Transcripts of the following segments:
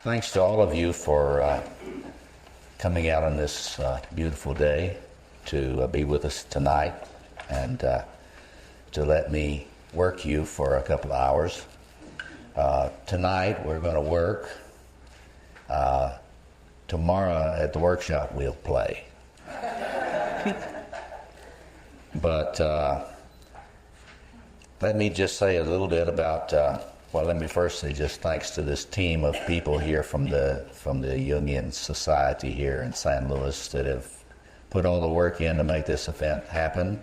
Thanks to all of you for coming out on this beautiful day to be with us tonight and to let me work you for a couple of hours. Tonight we're going to work. Tomorrow at the workshop we'll play. But let me just say a little bit about, let me first say just thanks to this team of people here from the Jungian Society here in San Luis that have put all the work in to make this event happen.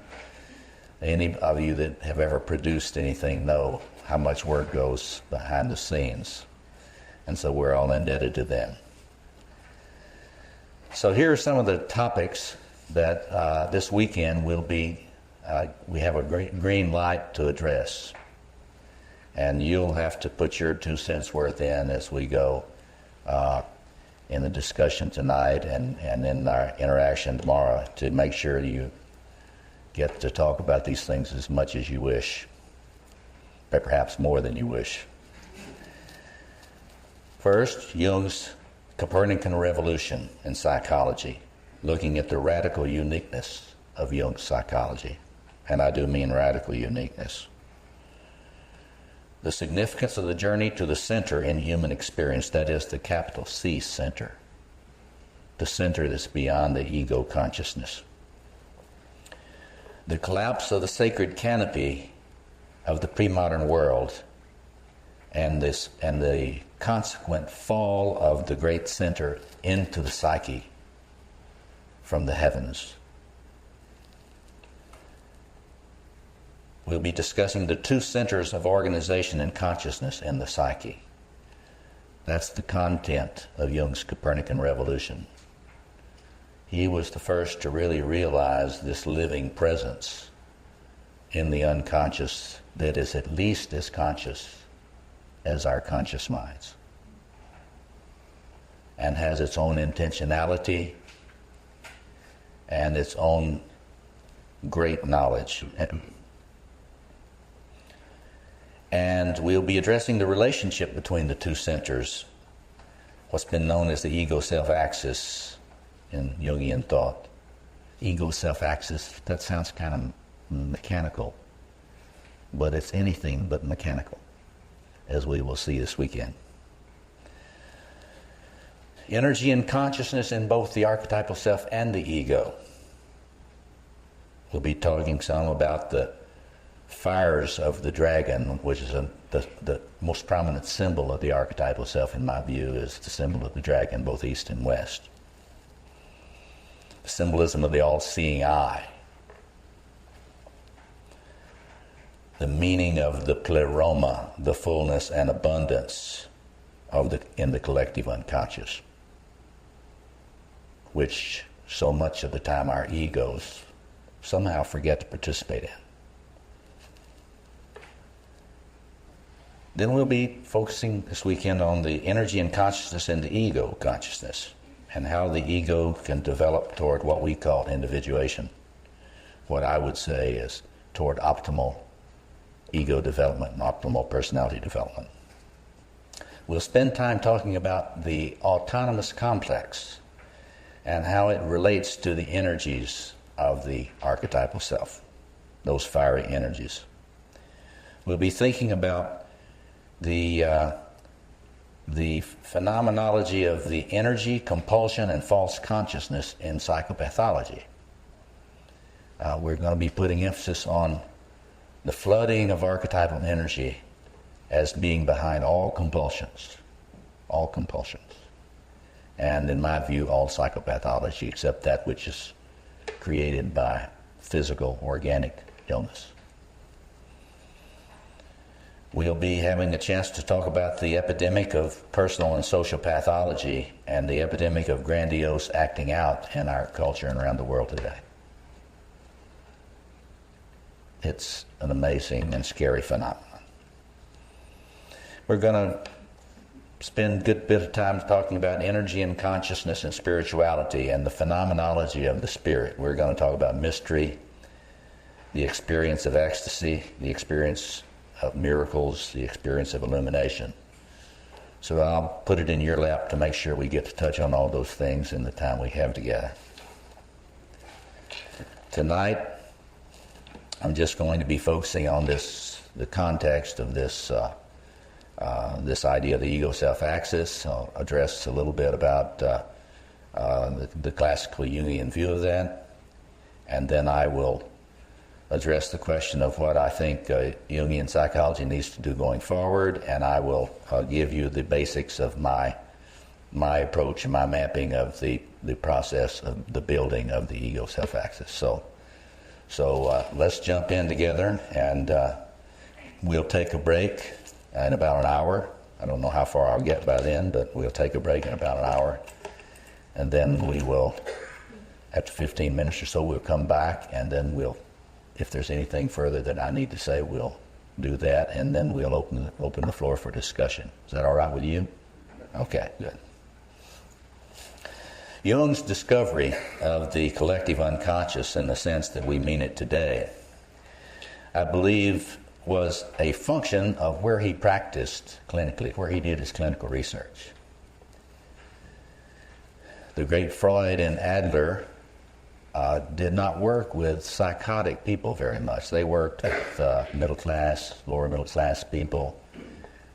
Any of you that have ever produced anything know how much work goes behind the scenes. And so we're all indebted to them. So here are some of the topics that this weekend will be, we have a green light to address. And you'll have to put your 2 cents worth in as we go in the discussion tonight and in our interaction tomorrow to make sure you get to talk about these things as much as you wish, but perhaps more than you wish. First, Jung's Copernican revolution in psychology, looking at the radical uniqueness of Jung's psychology. And I do mean radical uniqueness. The significance of the journey to the center in human experience, that is the capital C center, the center that's beyond the ego consciousness. The collapse of the sacred canopy of the pre-modern world and the consequent fall of the great center into the psyche from the heavens. We'll be discussing the 2 centers of organization and consciousness in the psyche. That's the content of Jung's Copernican revolution. He was the first to really realize this living presence in the unconscious that is at least as conscious as our conscious minds and has its own intentionality and its own great knowledge. And we'll be addressing the relationship between the 2 centers, what's been known as the ego-self axis in Jungian thought. Ego-self axis, that sounds kind of mechanical, but it's anything but mechanical, as we will see this weekend. Energy and consciousness in both the archetypal self and the ego. We'll be talking some about the fires of the dragon, which is the most prominent symbol of the archetypal self, in my view, is the symbol of the dragon, both east and west. The symbolism of the all-seeing eye. The meaning of the pleroma, the fullness and abundance in the collective unconscious, which so much of the time our egos somehow forget to participate in. Then we'll be focusing this weekend on the energy and consciousness in the ego consciousness and how the ego can develop toward what we call individuation. What I would say is toward optimal ego development and optimal personality development. We'll spend time talking about the autonomous complex and how it relates to the energies of the archetypal self, those fiery energies. We'll be thinking about the phenomenology of the energy, compulsion, and false consciousness in psychopathology. We're going to be putting emphasis on the flooding of archetypal energy as being behind all compulsions, and in my view, all psychopathology except that which is created by physical, organic illness. We'll be having a chance to talk about the epidemic of personal and social pathology and the epidemic of grandiose acting out in our culture and around the world today. It's an amazing and scary phenomenon. We're going to spend a good bit of time talking about energy and consciousness and spirituality and the phenomenology of the spirit. We're going to talk about mystery, the experience of ecstasy, the experience of miracles, the experience of illumination. So I'll put it in your lap to make sure we get to touch on all those things in the time we have together. Tonight, I'm just going to be focusing on the context of this idea of the ego-self axis. I'll address a little bit about the classical Jungian view of that, and then I will address the question of what I think Jungian psychology needs to do going forward, and I will give you the basics of my approach and my mapping of the process of the building of the ego-self axis. So let's jump in together, and we'll take a break in about an hour. I don't know how far I'll get by then, but we'll take a break in about an hour, and then we will, after 15 minutes or so, we'll come back, and then if there's anything further that I need to say, we'll do that, and then we'll open the floor for discussion. Is that all right with you? Okay, good. Jung's discovery of the collective unconscious in the sense that we mean it today, I believe, was a function of where he practiced clinically, where he did his clinical research. The great Freud and Adler did not work with psychotic people very much. They worked with middle class, lower middle class people,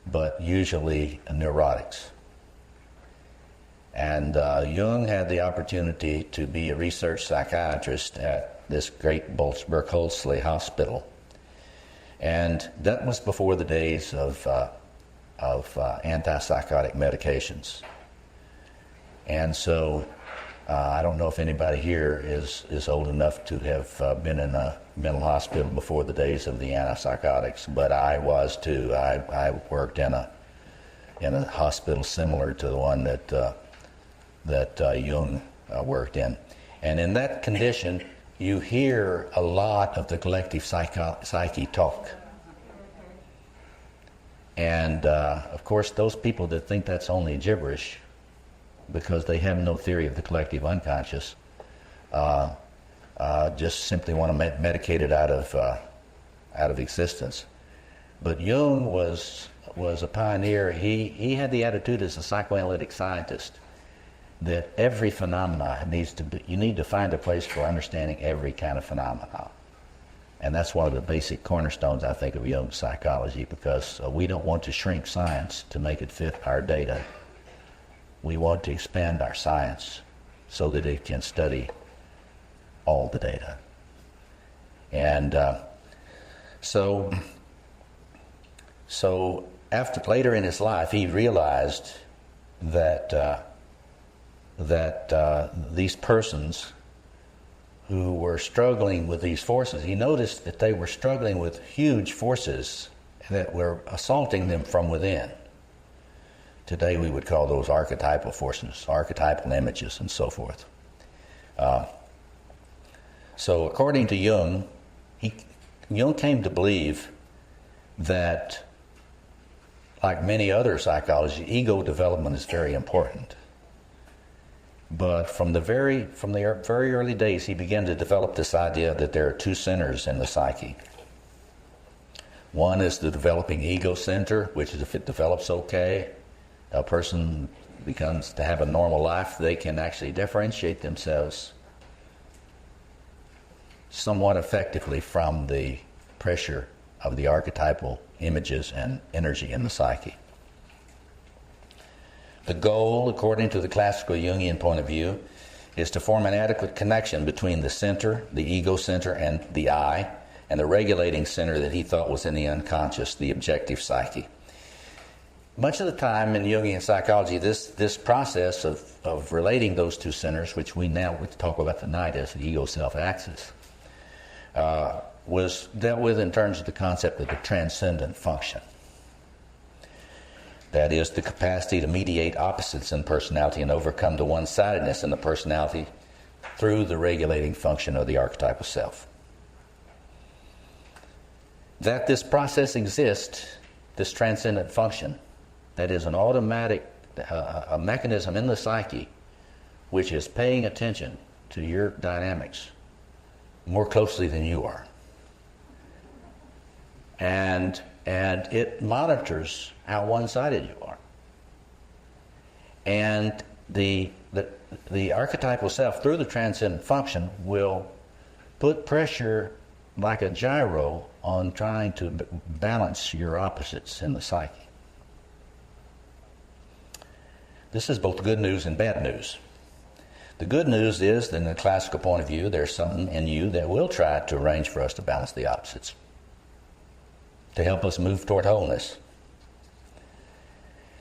but usually neurotics. And Jung had the opportunity to be a research psychiatrist at this great Berkholzli hospital. And that was before the days of antipsychotic medications. And so I don't know if anybody here is old enough to have been in a mental hospital before the days of the antipsychotics, but I was too. I worked in a hospital similar to the one that Jung worked in. And in that condition, you hear a lot of the collective psyche talk. And of course, those people that think that's only gibberish, because they have no theory of the collective unconscious, just simply want to medicate it out of existence. But Jung was a pioneer. He had the attitude as a psychoanalytic scientist that every phenomena you need to find a place for understanding every kind of phenomena. And that's one of the basic cornerstones, I think, of Jung's psychology, because we don't want to shrink science to make it fit our data. We want to expand our science so that it can study all the data. And so after later in his life, he realized that these persons who were struggling with these forces, he noticed that they were struggling with huge forces that were assaulting them from within. Today we would call those archetypal forces, archetypal images, and so forth. So according to Jung, Jung came to believe that, like many other psychology, ego development is very important. But from the very early days, he began to develop this idea that there are two centers in the psyche. One is the developing ego center, which is, if it develops okay, a person becomes to have a normal life, they can actually differentiate themselves somewhat effectively from the pressure of the archetypal images and energy in the psyche. The goal, according to the classical Jungian point of view, is to form an adequate connection between the center, the ego center, and the I, and the regulating center that he thought was in the unconscious, the objective psyche. Much of the time in Jungian psychology, this process of relating those two centers, which we talk about tonight as the ego-self axis, was dealt with in terms of the concept of the transcendent function. That is, the capacity to mediate opposites in personality and overcome the one-sidedness in the personality through the regulating function of the archetypal self. That this process exists, this transcendent function, that is an automatic, a mechanism in the psyche which is paying attention to your dynamics more closely than you are. And it monitors how one-sided you are. And the archetypal self, through the transcendent function, will put pressure like a gyro on trying to balance your opposites in the psyche. This is both good news and bad news. The good news is that in the classical point of view, there's something in you that will try to arrange for us to balance the opposites, to help us move toward wholeness.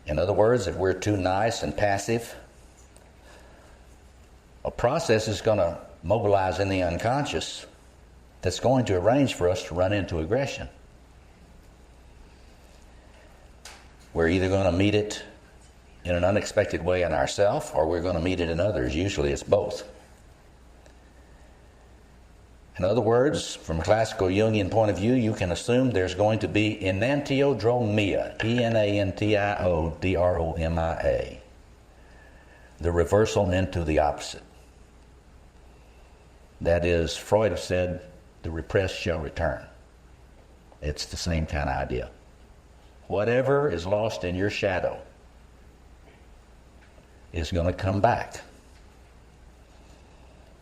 In other words, if we're too nice and passive, a process is going to mobilize in the unconscious that's going to arrange for us to run into aggression. We're either going to meet it in an unexpected way in ourselves, or we're going to meet it in others. Usually it's both. In other words, from a classical Jungian point of view, you can assume there's going to be enantiodromia, enantiodromia, the reversal into the opposite. That is, Freud said, the repressed shall return. It's the same kind of idea. Whatever is lost in your shadow is going to come back.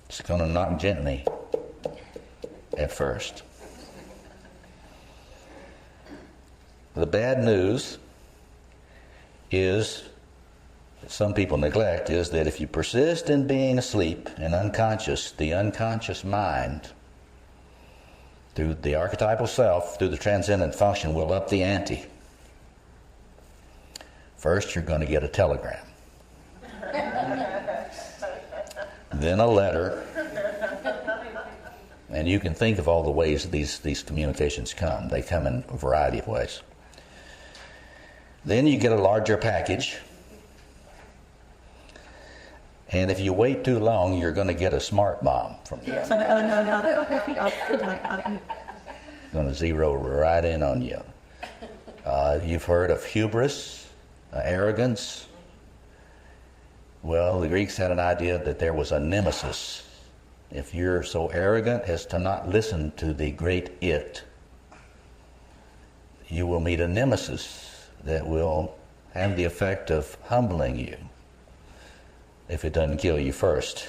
It's going to knock gently at first. The bad news is, some people neglect, is that if you persist in being asleep and unconscious, the unconscious mind, through the archetypal self, through the transcendent function, will up the ante. First, you're going to get a telegram. Then a letter. And you can think of all the ways these communications come. They come in a variety of ways. Then you get a larger package. And if you wait too long, you're going to get a smart bomb from them. Going to zero right in on you. You've heard of hubris, arrogance. Well, the Greeks had an idea that there was a nemesis. If you're so arrogant as to not listen to the great it, you will meet a nemesis that will have the effect of humbling you, if it doesn't kill you first.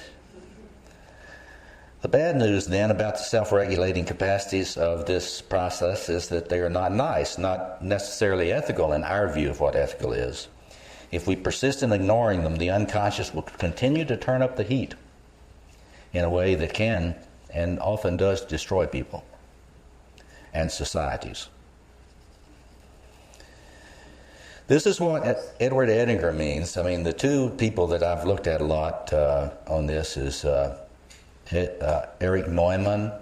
The bad news then about the self-regulating capacities of this process is that they are not nice, not necessarily ethical in our view of what ethical is. If we persist in ignoring them, the unconscious will continue to turn up the heat in a way that can and often does destroy people and societies. This is what Edward Edinger means. I mean, the two people that I've looked at a lot on this is Erich Neumann.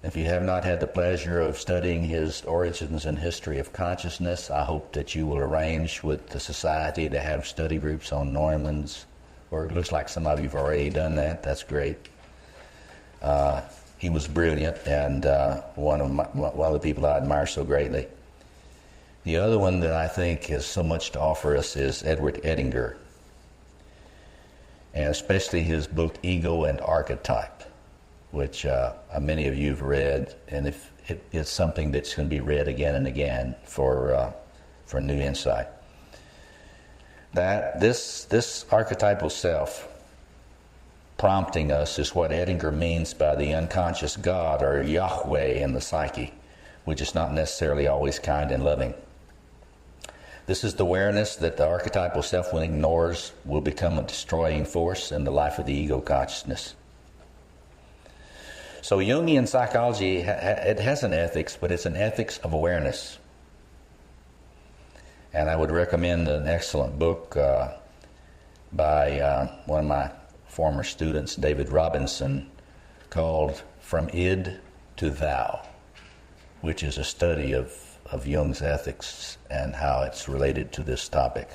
If you have not had the pleasure of studying his Origins and History of Consciousness, I hope that you will arrange with the Society to have study groups on Neumann's, or it looks like some of you have already done that. That's great. He was brilliant and one of the people I admire so greatly. The other one that I think has so much to offer us is Edward Edinger, and especially his book Ego and Archetype, which many of you have read, and if it's something that's going to be read again and again for new insight. That this archetypal self prompting us is what Edinger means by the unconscious God or Yahweh in the psyche, which is not necessarily always kind and loving. This is the awareness that the archetypal self, when ignores, will become a destroying force in the life of the ego consciousness. So Jungian psychology, it has an ethics, but it's an ethics of awareness. And I would recommend an excellent book by one of my former students, David Robinson, called From Id to Thou, which is a study of Jung's ethics and how it's related to this topic.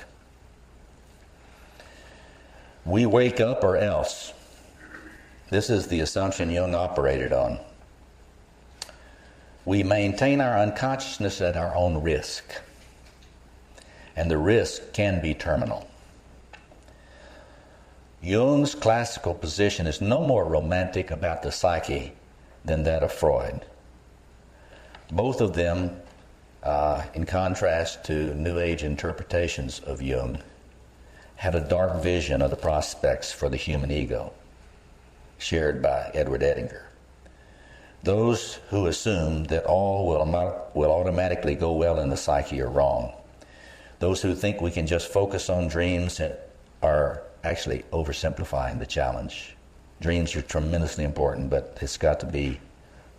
We wake up or else. This is the assumption Jung operated on. We maintain our unconsciousness at our own risk, and the risk can be terminal. Jung's classical position is no more romantic about the psyche than that of Freud. Both of them, in contrast to New Age interpretations of Jung, had a dark vision of the prospects for the human ego, shared by Edward Edinger. Those who assume that all will automatically go well in the psyche are wrong. Those who think we can just focus on dreams are actually oversimplifying the challenge. Dreams are tremendously important, but it's got to be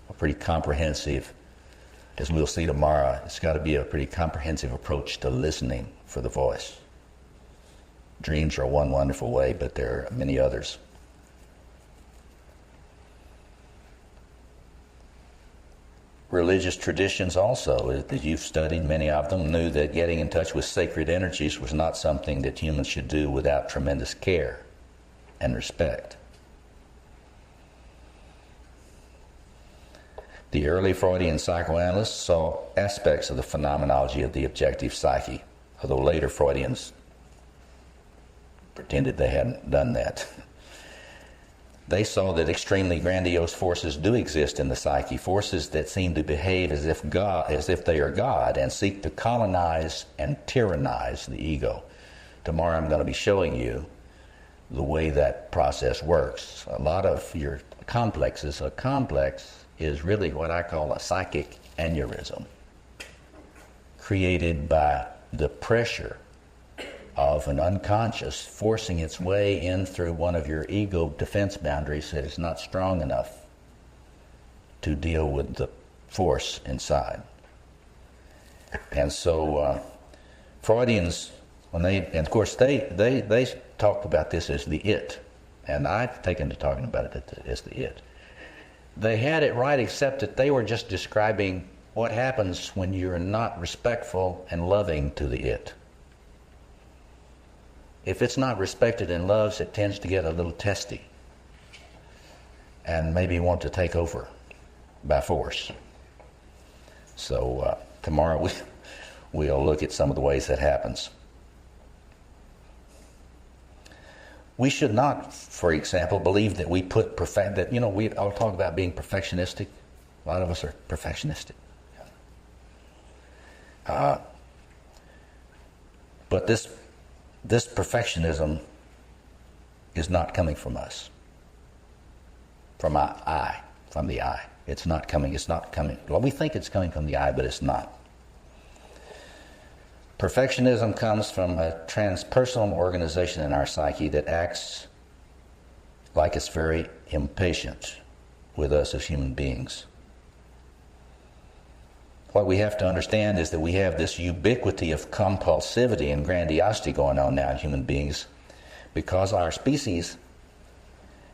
a pretty comprehensive, as we'll see tomorrow, it's got to be a pretty comprehensive approach to listening for the voice. Dreams are one wonderful way, but there are many others. Religious traditions also, that you've studied, many of them, knew that getting in touch with sacred energies was not something that humans should do without tremendous care and respect. The early Freudian psychoanalysts saw aspects of the phenomenology of the objective psyche, although later Freudians pretended they hadn't done that. They saw that extremely grandiose forces do exist in the psyche, forces that seem to behave as if they are God and seek to colonize and tyrannize the ego. Tomorrow I'm going to be showing you the way that process works. A lot of your complexes, a complex is really what I call a psychic aneurysm, created by the pressure of an unconscious forcing its way in through one of your ego defense boundaries that is not strong enough to deal with the force inside. And so Freudians, and of course they talked about this as the it, and I've taken to talking about it as the it. They had it right, except that they were just describing what happens when you're not respectful and loving to the it. If it's not respected and loved, it tends to get a little testy and maybe want to take over by force. So tomorrow we'll look at some of the ways that happens. We should not, for example, believe that we put I'll talk about being perfectionistic. A lot of us are perfectionistic. But this perfectionism is not coming from us, from the I. It's not coming. Well, we think it's coming from the I, but it's not. Perfectionism comes from a transpersonal organization in our psyche that acts like it's very impatient with us as human beings. What we have to understand is that we have this ubiquity of compulsivity and grandiosity going on now in human beings because our species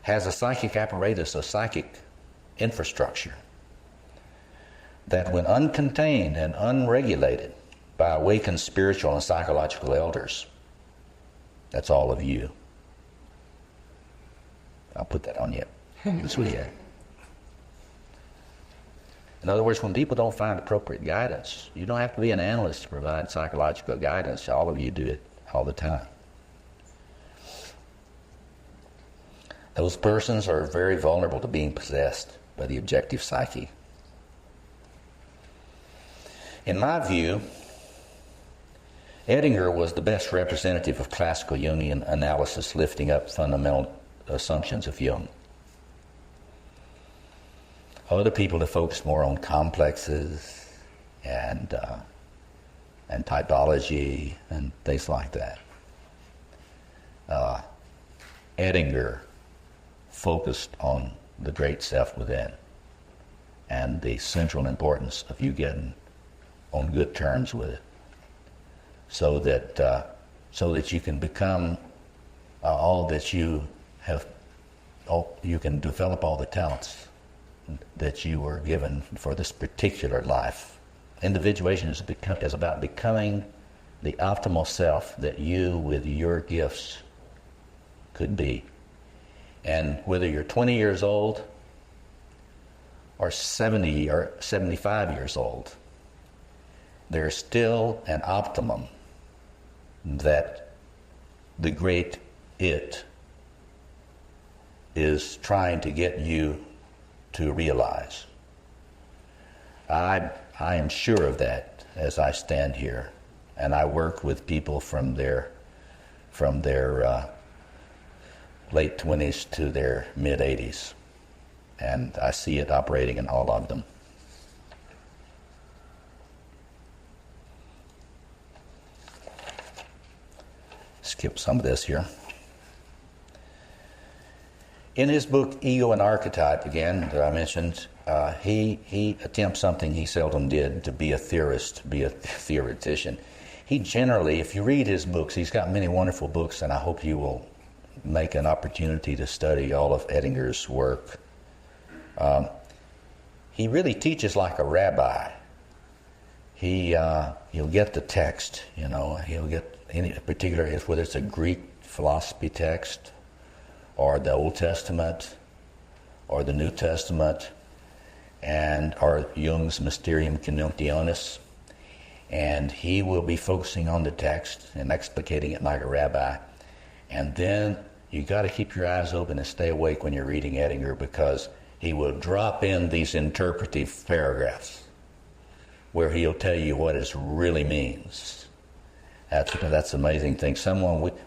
has a psychic apparatus, a psychic infrastructure that when uncontained and unregulated by awakened spiritual and psychological elders, that's all of you. I'll put that on you. That's what you have. In other words, when people don't find appropriate guidance, you don't have to be an analyst to provide psychological guidance. All of you do it all the time. Those persons are very vulnerable to being possessed by the objective psyche. In my view, Edinger was the best representative of classical Jungian analysis, lifting up fundamental assumptions of Jung. Other people have focused more on complexes and typology and things like that. Edinger focused on the great self within and the central importance of you getting on good terms with it, so that you can become all that you have. You can develop all the talents that you were given for this particular life. Individuation is about becoming the optimal self that you, with your gifts, could be. And whether you're 20 years old or 70 or 75 years old, there's still an optimum that the great it is trying to get you to realize. I am sure of that as I stand here, and I work with people from their from their late 20s to their mid 80s. And I see it operating in all of them. Skip some of this here. In his book, Ego and Archetype, again, that I mentioned, he attempts something he seldom did, to be a theorist, be a theoretician. He generally, if you read his books, he's got many wonderful books, and I hope you will make an opportunity to study all of Edinger's work. He really teaches like a rabbi. He'll get the text, he'll get any particular, whether it's a Greek philosophy text, or the Old Testament, or the New Testament, or Jung's Mysterium Conjunctionis, and he will be focusing on the text and explicating it like a rabbi. And then you got to keep your eyes open and stay awake when you're reading Edinger, because he will drop in these interpretive paragraphs where he'll tell you what it really means. That's an amazing thing.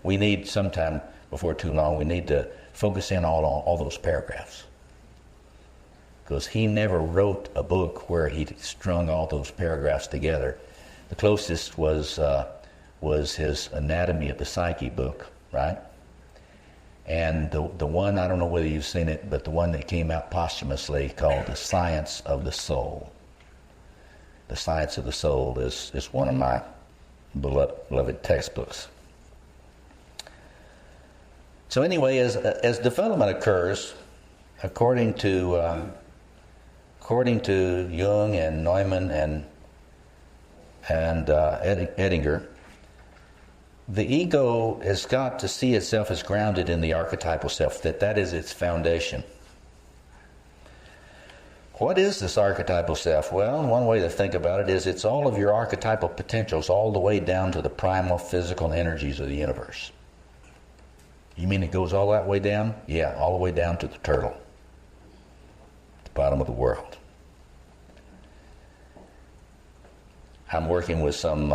We need sometime before too long, we need to focus in on all those paragraphs, because he never wrote a book where he strung all those paragraphs together. The closest was his Anatomy of the Psyche book, right? And the one, I don't know whether you've seen it, but the one that came out posthumously called The Science of the Soul. The Science of the Soul is one of my beloved textbooks. So anyway, as development occurs, according to Jung and Neumann and Edinger, the ego has got to see itself as grounded in the archetypal self, that is its foundation. What is this archetypal self? Well, one way to think about it is it's all of your archetypal potentials all the way down to the primal physical energies of the universe. You mean it goes all that way down? Yeah, all the way down to the turtle, the bottom of the world. I'm working with some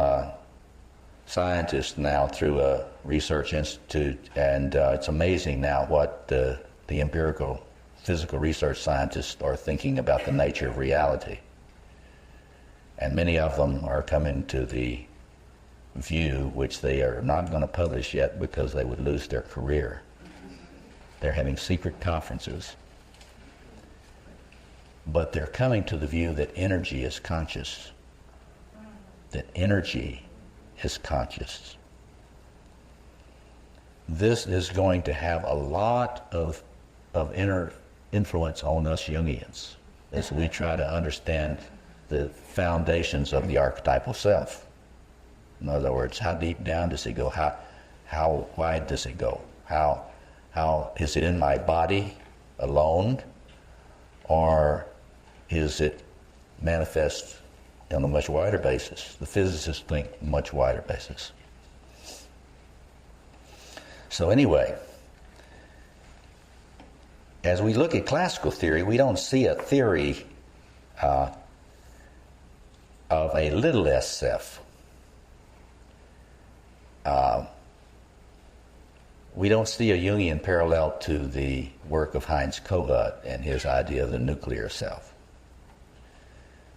scientists now through a research institute, and it's amazing now what the empirical physical research scientists are thinking about the nature of reality. And many of them are coming to the view, which they are not going to publish yet because they would lose their career. They're having secret conferences. But they're coming to the view that energy is conscious. That energy is conscious. This is going to have a lot of inner influence on us Jungians as we try to understand the foundations of the archetypal self. In other words, how deep down does it go? How wide does it go? How is it in my body alone, or is it manifest on a much wider basis? The physicists think much wider basis. So anyway, as we look at classical theory, we don't see a theory of a little s self. We don't see a Jungian parallel to the work of Heinz Kohut and his idea of the nuclear self.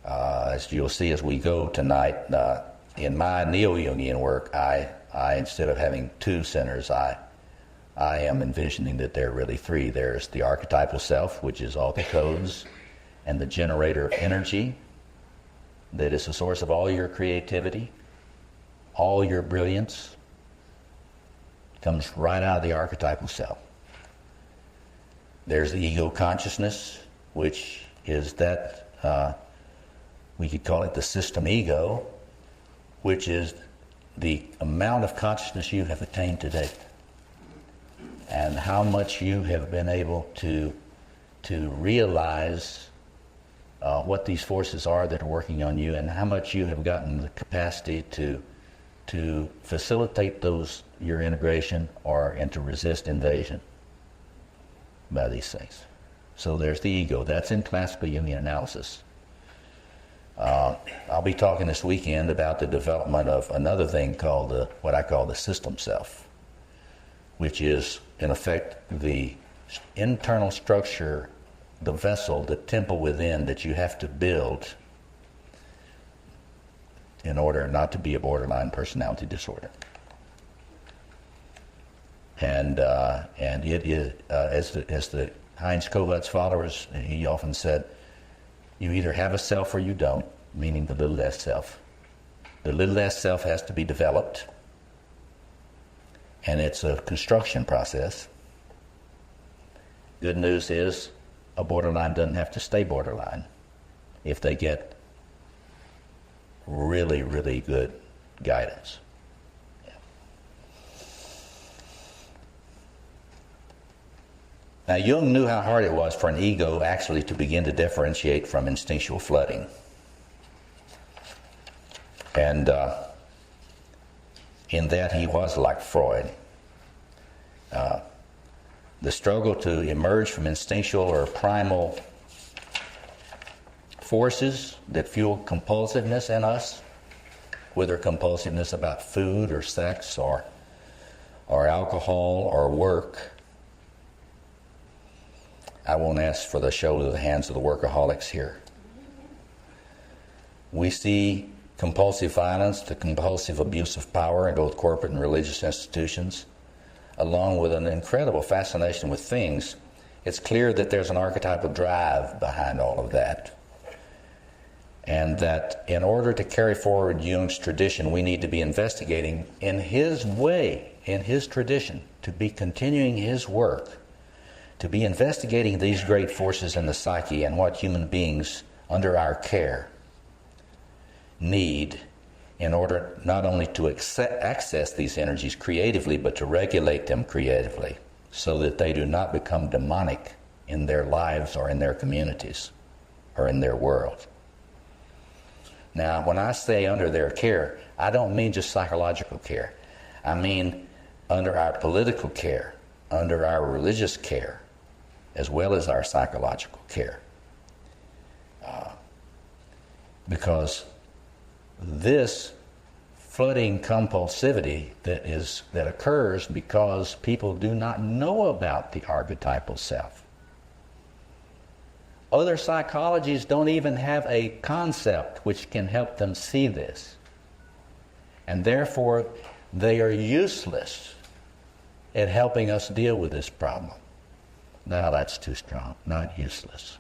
As you'll see as we go tonight, in my neo-Jungian work, I instead of having two centers, I am envisioning that there are really three. There's the archetypal self, which is all the codes, and the generator of energy, that is the source of all your creativity, all your brilliance, comes right out of the archetypal self. There's the ego consciousness, which is that, we could call it the system ego, which is the amount of consciousness you have attained to date, and how much you have been able to realize what these forces are that are working on you, and how much you have gotten the capacity to facilitate your integration and to resist invasion by these things. So there's the ego. That's in classical Jungian analysis. I'll be talking this weekend about the development of another thing called what I call the system self. which is, in effect, the internal structure, the vessel, the temple within that you have to build in order not to be a borderline personality disorder. And it is, as the Heinz Kovacs followers, he often said, you either have a self or you don't, meaning the little s self. The little s self has to be developed, and it's a construction process. Good news is a borderline doesn't have to stay borderline if they get really, really good guidance. Yeah. Now, Jung knew how hard it was for an ego actually to begin to differentiate from instinctual flooding. And in that he was like Freud. The struggle to emerge from instinctual or primal forces that fuel compulsiveness in us, whether compulsiveness about food or sex or alcohol or work. I won't ask for the show of the hands of the workaholics here. We see compulsive violence, the compulsive abuse of power in both corporate and religious institutions, along with an incredible fascination with things. It's clear that there's an archetypal drive behind all of that. And that in order to carry forward Jung's tradition, we need to be investigating in his way, in his tradition, to be continuing his work, to be investigating these great forces in the psyche and what human beings under our care need in order not only to access these energies creatively, but to regulate them creatively so that they do not become demonic in their lives or in their communities or in their world. Now, when I say under their care, I don't mean just psychological care. I mean under our political care, under our religious care, as well as our psychological care. Because this flooding compulsivity that occurs because people do not know about the archetypal self. Other psychologies don't even have a concept which can help them see this. And therefore, they are useless at helping us deal with this problem. Now, that's too strong. Not useless,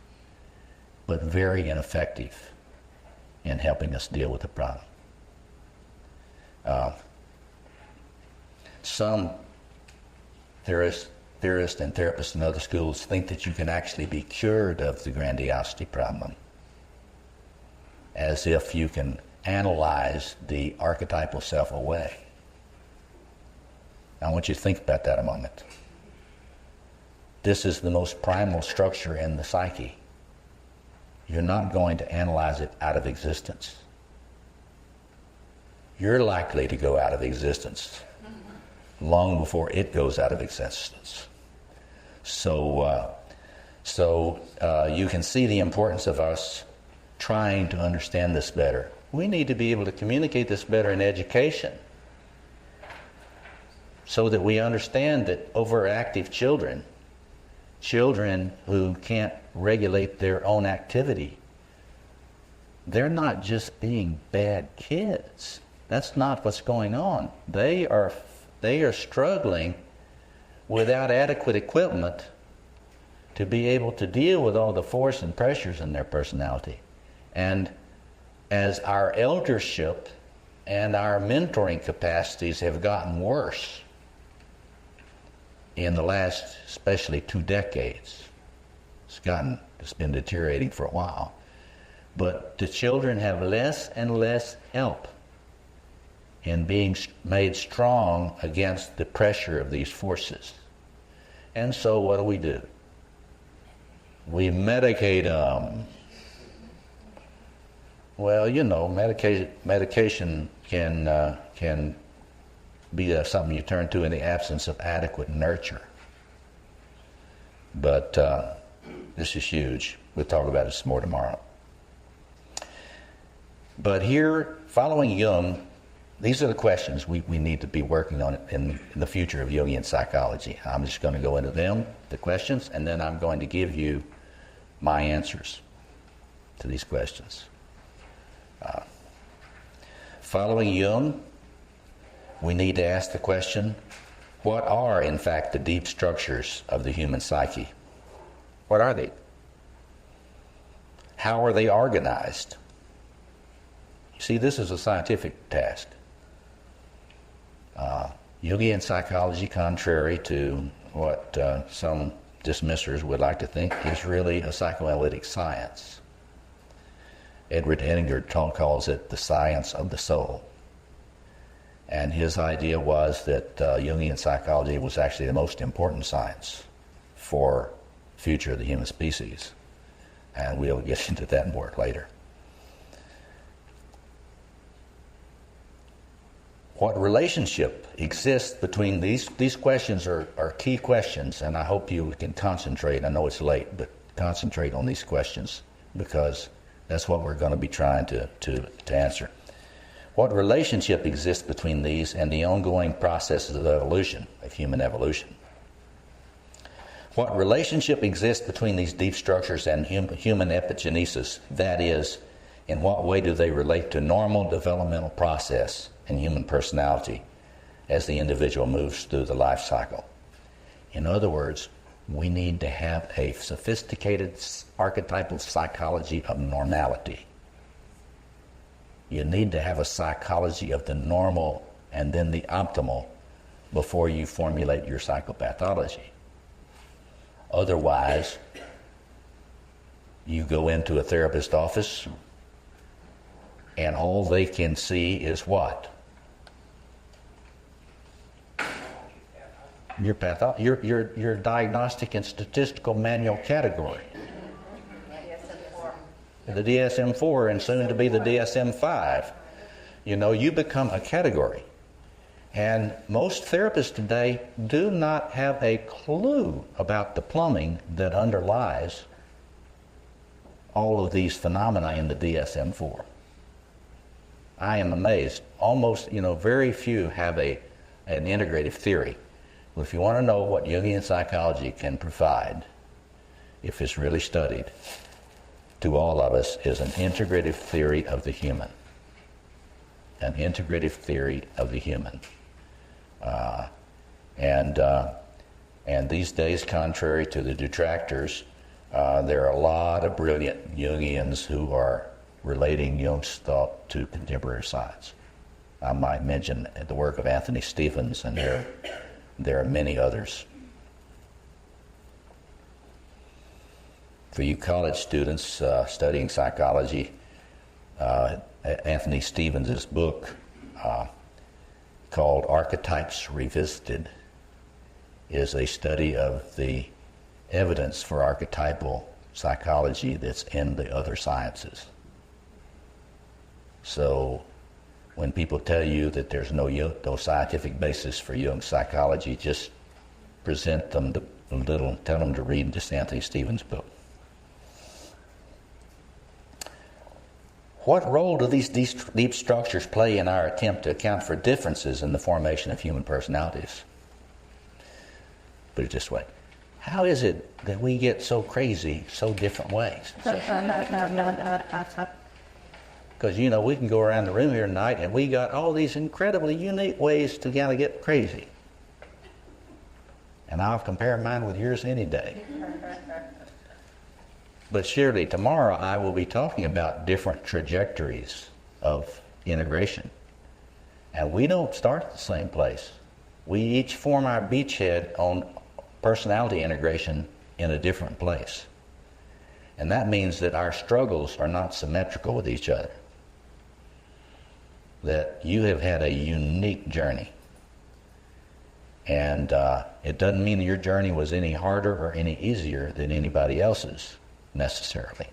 but very ineffective in helping us deal with the problem. Some theorists and therapists in other schools think that you can actually be cured of the grandiosity problem, as if you can analyze the archetypal self away. I want you to think about that a moment. This is the most primal structure in the psyche. You're not going to analyze it out of existence. You're likely to go out of existence long before it goes out of existence. So you can see the importance of us trying to understand this better. We need to be able to communicate this better in education so that we understand that overactive children who can't regulate their own activity, they're not just being bad kids. That's not what's going on. They are struggling without adequate equipment to be able to deal with all the force and pressures in their personality. And as our eldership and our mentoring capacities have gotten worse in the last, especially 2 decades, it's been deteriorating for a while. But the children have less and less help in being made strong against the pressure of these forces. And so what do? We medicate them. Well, you know, medication can be something you turn to in the absence of adequate nurture. But this is huge. We'll talk about it some more tomorrow. But here, following Jung, these are the questions we need to be working on in the future of Jungian psychology. I'm just going to go into them, the questions, and then I'm going to give you my answers to these questions. Following Jung, we need to ask the question, what are, in fact, the deep structures of the human psyche? What are they? How are they organized? You see, this is a scientific task. Jungian psychology, contrary to what some dismissers would like to think, is really a psychoanalytic science. Edward Edinger calls it the science of the soul. And his idea was that Jungian psychology was actually the most important science for the future of the human species. And we'll get into that more later. What relationship exists between these questions are key questions, and I hope you can concentrate. I know it's late, but concentrate on these questions because that's what we're going to be trying to answer. What relationship exists between these and the ongoing processes of evolution, of human evolution? What relationship exists between these deep structures and human epigenesis? That is, in what way do they relate to normal developmental process in human personality as the individual moves through the life cycle? In other words, we need to have a sophisticated archetypal psychology of normality. You need to have a psychology of the normal and then the optimal before you formulate your psychopathology. Otherwise, you go into a therapist's office and all they can see is what? Your diagnostic and statistical manual category. The DSM-4 and soon to be the DSM-5. You know, you become a category. And most therapists today do not have a clue about the plumbing that underlies all of these phenomena in the DSM-4. I am amazed. Almost, very few have an integrative theory. Well, if you want to know what Jungian psychology can provide, if it's really studied, to all of us is an integrative theory of the human. An integrative theory of the human. And these days, contrary to the detractors, there are a lot of brilliant Jungians who are relating Jung's thought to contemporary science. I might mention the work of Anthony Stevens, and there are many others. For you college students studying psychology, Anthony Stevens' book called Archetypes Revisited is a study of the evidence for archetypal psychology that's in the other sciences. So when people tell you that there's no scientific basis for Jung's psychology, just present them a little, tell them to read this Anthony Stevens book. What role do these deep structures play in our attempt to account for differences in the formation of human personalities? Put it this way. How is it that we get so crazy so different ways? Because, we can go around the room here tonight and we got all these incredibly unique ways to kind of get crazy. And I'll compare mine with yours any day. But surely tomorrow I will be talking about different trajectories of integration. And we don't start at the same place. We each form our beachhead on personality integration in a different place. And that means that our struggles are not symmetrical with each other. That you have had a unique journey. And it doesn't mean your journey was any harder or any easier than anybody else's, necessarily.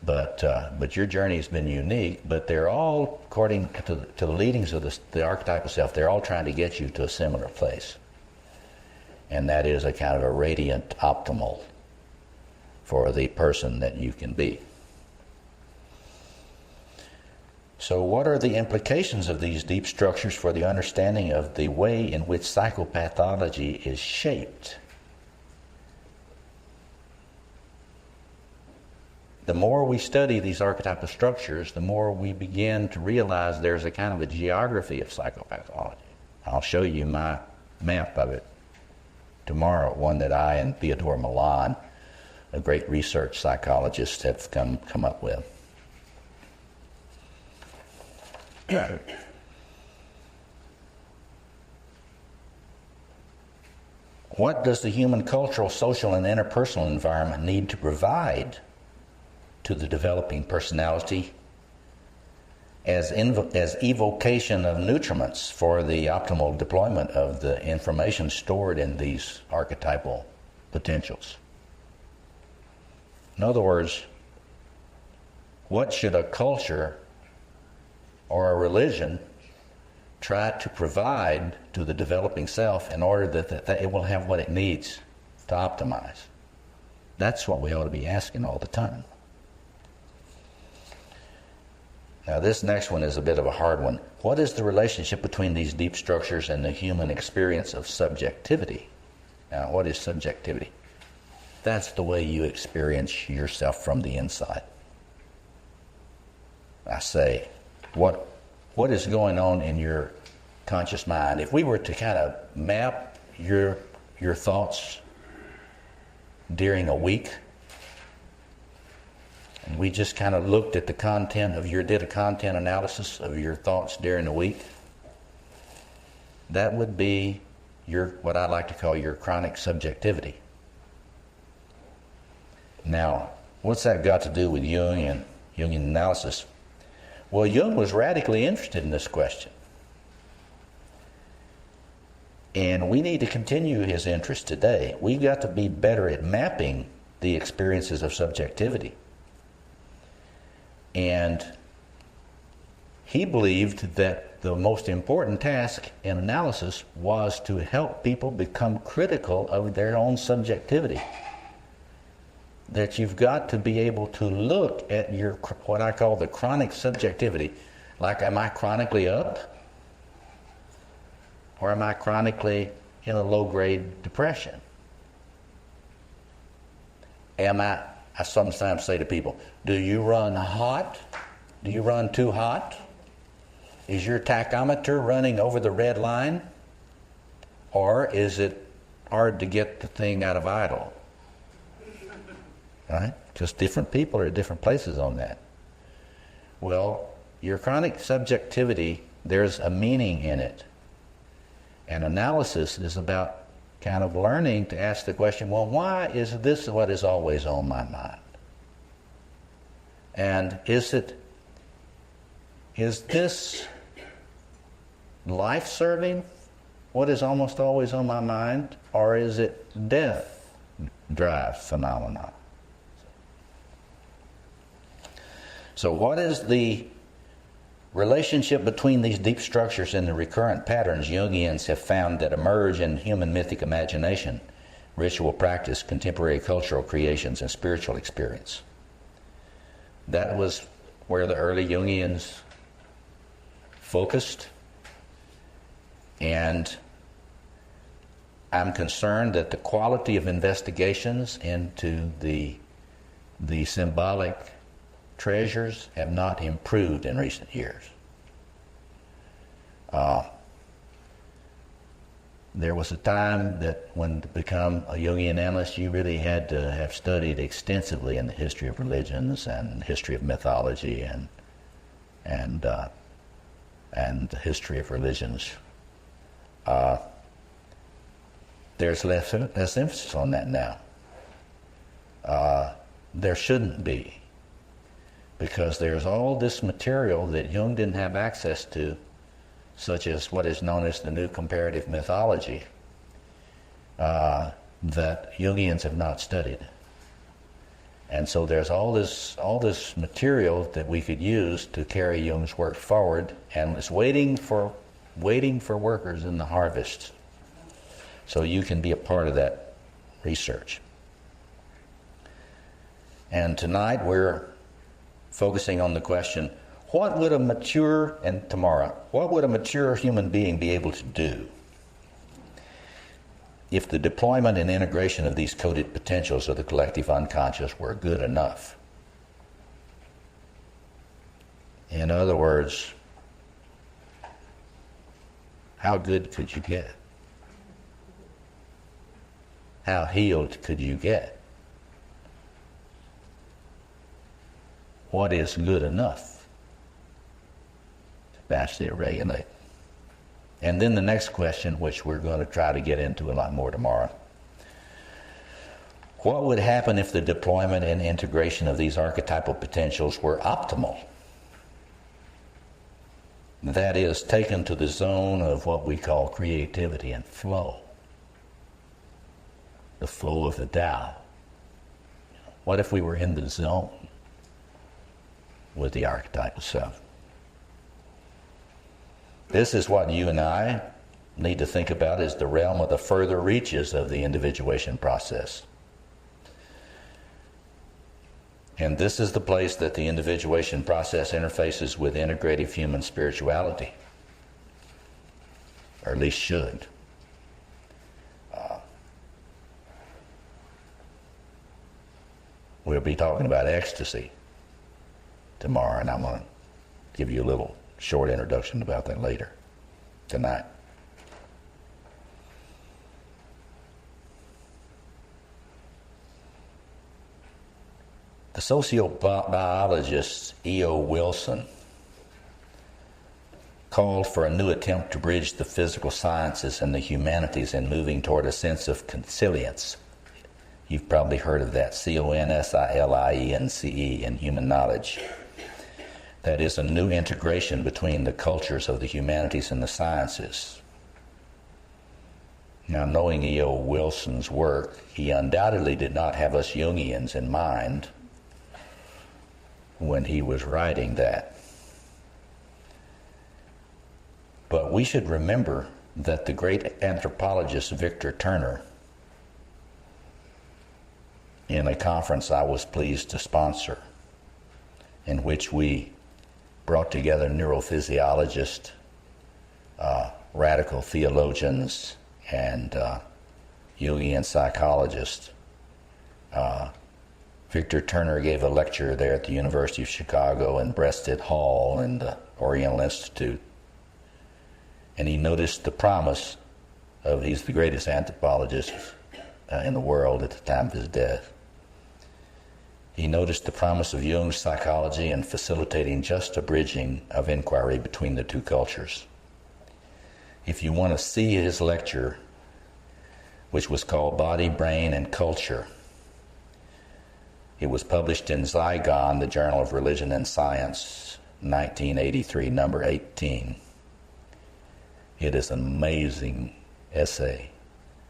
But your journey has been unique, but they're all, according to the leadings of the archetypal self, they're all trying to get you to a similar place. And that is a kind of a radiant optimal for the person that you can be. So what are the implications of these deep structures for the understanding of the way in which psychopathology is shaped? The more we study these archetypal structures, the more we begin to realize there's a kind of a geography of psychopathology. I'll show you my map of it tomorrow, one that I and Theodore Milan, a great research psychologist, have come up with. What does the human cultural, social, and interpersonal environment need to provide to the developing personality as evocation of nutriments for the optimal deployment of the information stored in these archetypal potentials? In other words, what should a culture or a religion try to provide to the developing self in order that it will have what it needs to optimize? That's what we ought to be asking all the time. Now, this next one is a bit of a hard one. What is the relationship between these deep structures and the human experience of subjectivity? Now, what is subjectivity? That's the way you experience yourself from the inside. I say, what is going on in your conscious mind? If we were to kind of map your thoughts during a week, and we just kind of looked at the content of did a content analysis of your thoughts during the week, that would be what I like to call your chronic subjectivity. Now, what's that got to do with Jung and Jungian analysis? Well, Jung was radically interested in this question. And we need to continue his interest today. We've got to be better at mapping the experiences of subjectivity. And he believed that the most important task in analysis was to help people become critical of their own subjectivity. That you've got to be able to look at your, what I call the chronic subjectivity. Like, am I chronically up? Or am I chronically in a low-grade depression? I sometimes say to people, do you run hot? Do you run too hot? Is your tachometer running over the red line? Or is it hard to get the thing out of idle? Right? Because different people are at different places on that. Well, your chronic subjectivity, there's a meaning in it. And analysis is about kind of learning to ask the question, well, why is this what is always on my mind? And is this life-serving, what is almost always on my mind, or is it death drive phenomena? So what is the relationship between these deep structures and the recurrent patterns Jungians have found that emerge in human mythic imagination, ritual practice, contemporary cultural creations, and spiritual experience? That was where the early Jungians focused. And I'm concerned that the quality of investigations into the symbolic treasures have not improved in recent years. There was a time that when to become a Jungian analyst, you really had to have studied extensively in the history of religions and history of mythology and the history of religions. There's less emphasis on that now. There shouldn't be, because there's all this material that Jung didn't have access to, such as what is known as the new comparative mythology, that Jungians have not studied. And so there's all this material that we could use to carry Jung's work forward, and it's waiting for workers in the harvest. So you can be a part of that research. And tonight we're focusing on the question, what would a mature human being be able to do if the deployment and integration of these coded potentials of the collective unconscious were good enough? In other words, how good could you get? How healed could you get? What is good enough to vastly regulate? And then the next question, which we're going to try to get into a lot more tomorrow. What would happen if the deployment and integration of these archetypal potentials were optimal? That is, taken to the zone of what we call creativity and flow. The flow of the Tao. What if we were in the zone with the archetypal self? This is what you and I need to think about as the realm of the further reaches of the individuation process. And this is the place that the individuation process interfaces with integrative human spirituality, or at least should. We'll be talking about ecstasy tomorrow, and I'm going to give you a little short introduction about that later tonight. The sociobiologist E.O. Wilson called for a new attempt to bridge the physical sciences and the humanities in moving toward a sense of consilience. You've probably heard of that, C-O-N-S-I-L-I-E-N-C-E, in human knowledge. That is a new integration between the cultures of the humanities and the sciences. Now, knowing E.O. Wilson's work, he undoubtedly did not have us Jungians in mind when he was writing that. But we should remember that the great anthropologist Victor Turner, in a conference I was pleased to sponsor, in which we brought together neurophysiologists, radical theologians, and Jungian psychologists. Victor Turner gave a lecture there at the University of Chicago in Breasted Hall in the Oriental Institute. And he noticed the promise of, he's the greatest anthropologist in the world at the time of his death. He noticed the promise of Jung's psychology in facilitating just a bridging of inquiry between the two cultures. If you want to see his lecture, which was called Body, Brain, and Culture, it was published in Zygon, the Journal of Religion and Science, 1983, number 18. It is an amazing essay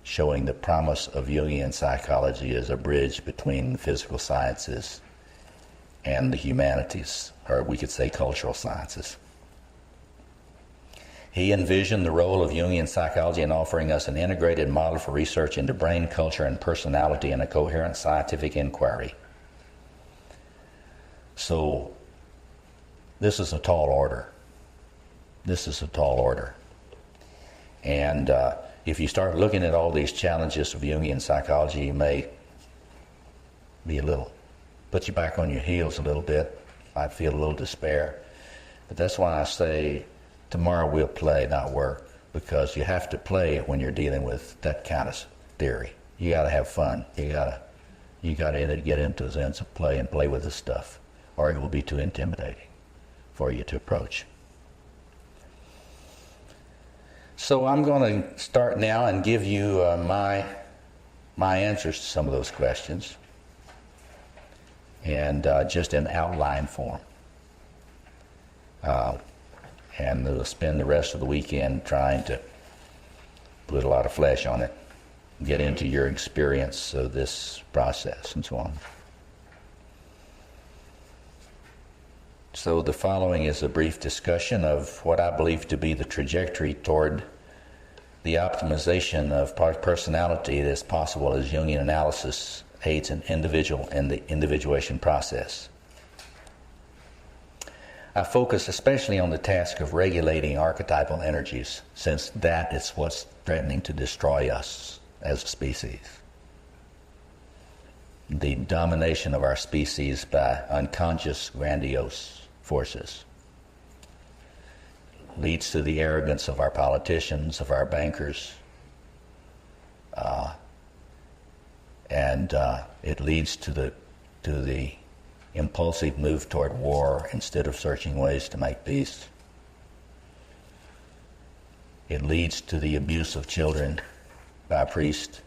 showing the promise of Jungian psychology as a bridge between the physical sciences and the humanities, or we could say cultural sciences. He envisioned the role of Jungian psychology in offering us an integrated model for research into brain, culture, and personality in a coherent scientific inquiry. So, this is a tall order. This is a tall order. And if you start looking at all these challenges of Jungian psychology, you may be put you back on your heels a little bit. Might feel a little despair. But that's why I say tomorrow we'll play, not work, because you have to play when you're dealing with that kind of theory. You got to have fun. You got to get into the sense of play and play with this stuff, or it will be too intimidating for you to approach. So I'm going to start now and give you my answers to some of those questions, and just in outline form. And we'll spend the rest of the weekend trying to put a lot of flesh on it, get into your experience of this process and so on. So the following is a brief discussion of what I believe to be the trajectory toward the optimization of personality that's possible as Jungian analysis aids an individual in the individuation process. I focus especially on the task of regulating archetypal energies, since that is what's threatening to destroy us as a species. The domination of our species by unconscious, grandiose forces leads to the arrogance of our politicians, of our bankers, and it leads to the impulsive move toward war instead of searching ways to make peace. It leads to the abuse of children by priests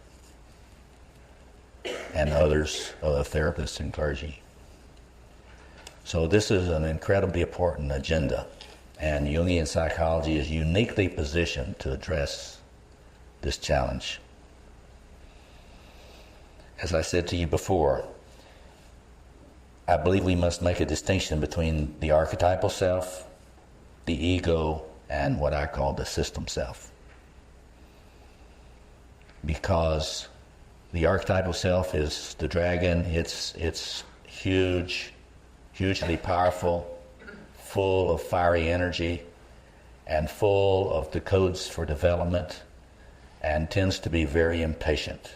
and others, therapists and clergy. So this is an incredibly important agenda, and Jungian psychology is uniquely positioned to address this challenge. As I said to you before, I believe we must make a distinction between the archetypal self, the ego, and what I call the system self. Because the archetypal self is the dragon. It's huge, hugely powerful, full of fiery energy, and full of the codes for development, and tends to be very impatient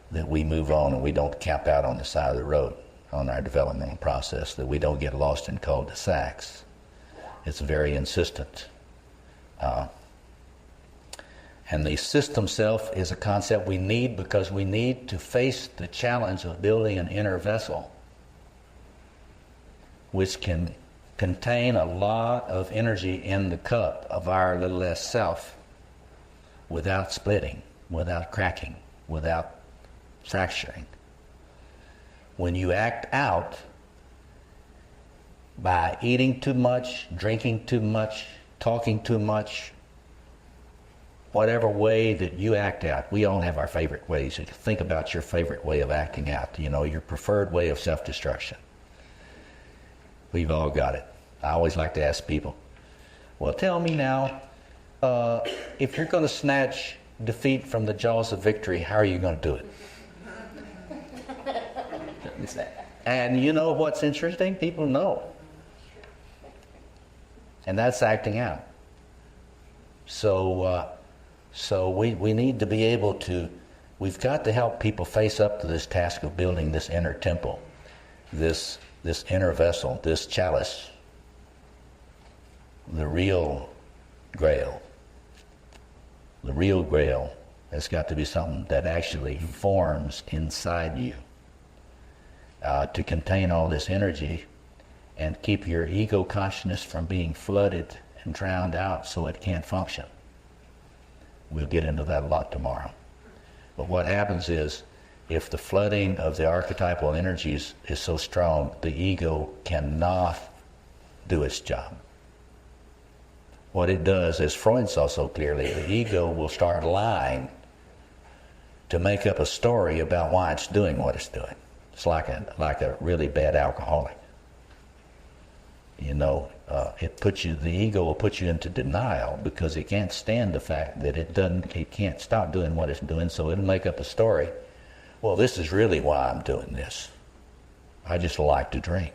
that we move on and we don't camp out on the side of the road on our developmental process, that we don't get lost in cul-de-sacs. It's very insistent. And the system self is a concept we need because we need to face the challenge of building an inner vessel which can contain a lot of energy in the cup of our little s self without splitting, without cracking, without fracturing. When you act out by eating too much, drinking too much, talking too much, whatever way that you act out, we all have our favorite ways. You think about your favorite way of acting out, your preferred way of self-destruction. We've all got it. I always like to ask people, well, tell me now, if you're going to snatch defeat from the jaws of victory, how are you going to do it? And you know what's interesting? People know. And that's acting out. So we need to be able to, we've got to help people face up to this task of building this inner temple, this inner vessel, this chalice, the real grail. The real grail has got to be something that actually forms inside you to contain all this energy and keep your ego consciousness from being flooded and drowned out so it can't function. We'll get into that a lot tomorrow. But what happens is, if the flooding of the archetypal energies is so strong, the ego cannot do its job. What it does, as Freud saw so clearly, the ego will start lying to make up a story about why it's doing what it's doing. It's like a really bad alcoholic. The ego will put you into denial because it can't stand the fact that it can't stop doing what it's doing, so it'll make up a story. Well, this is really why I'm doing this. I just like to drink,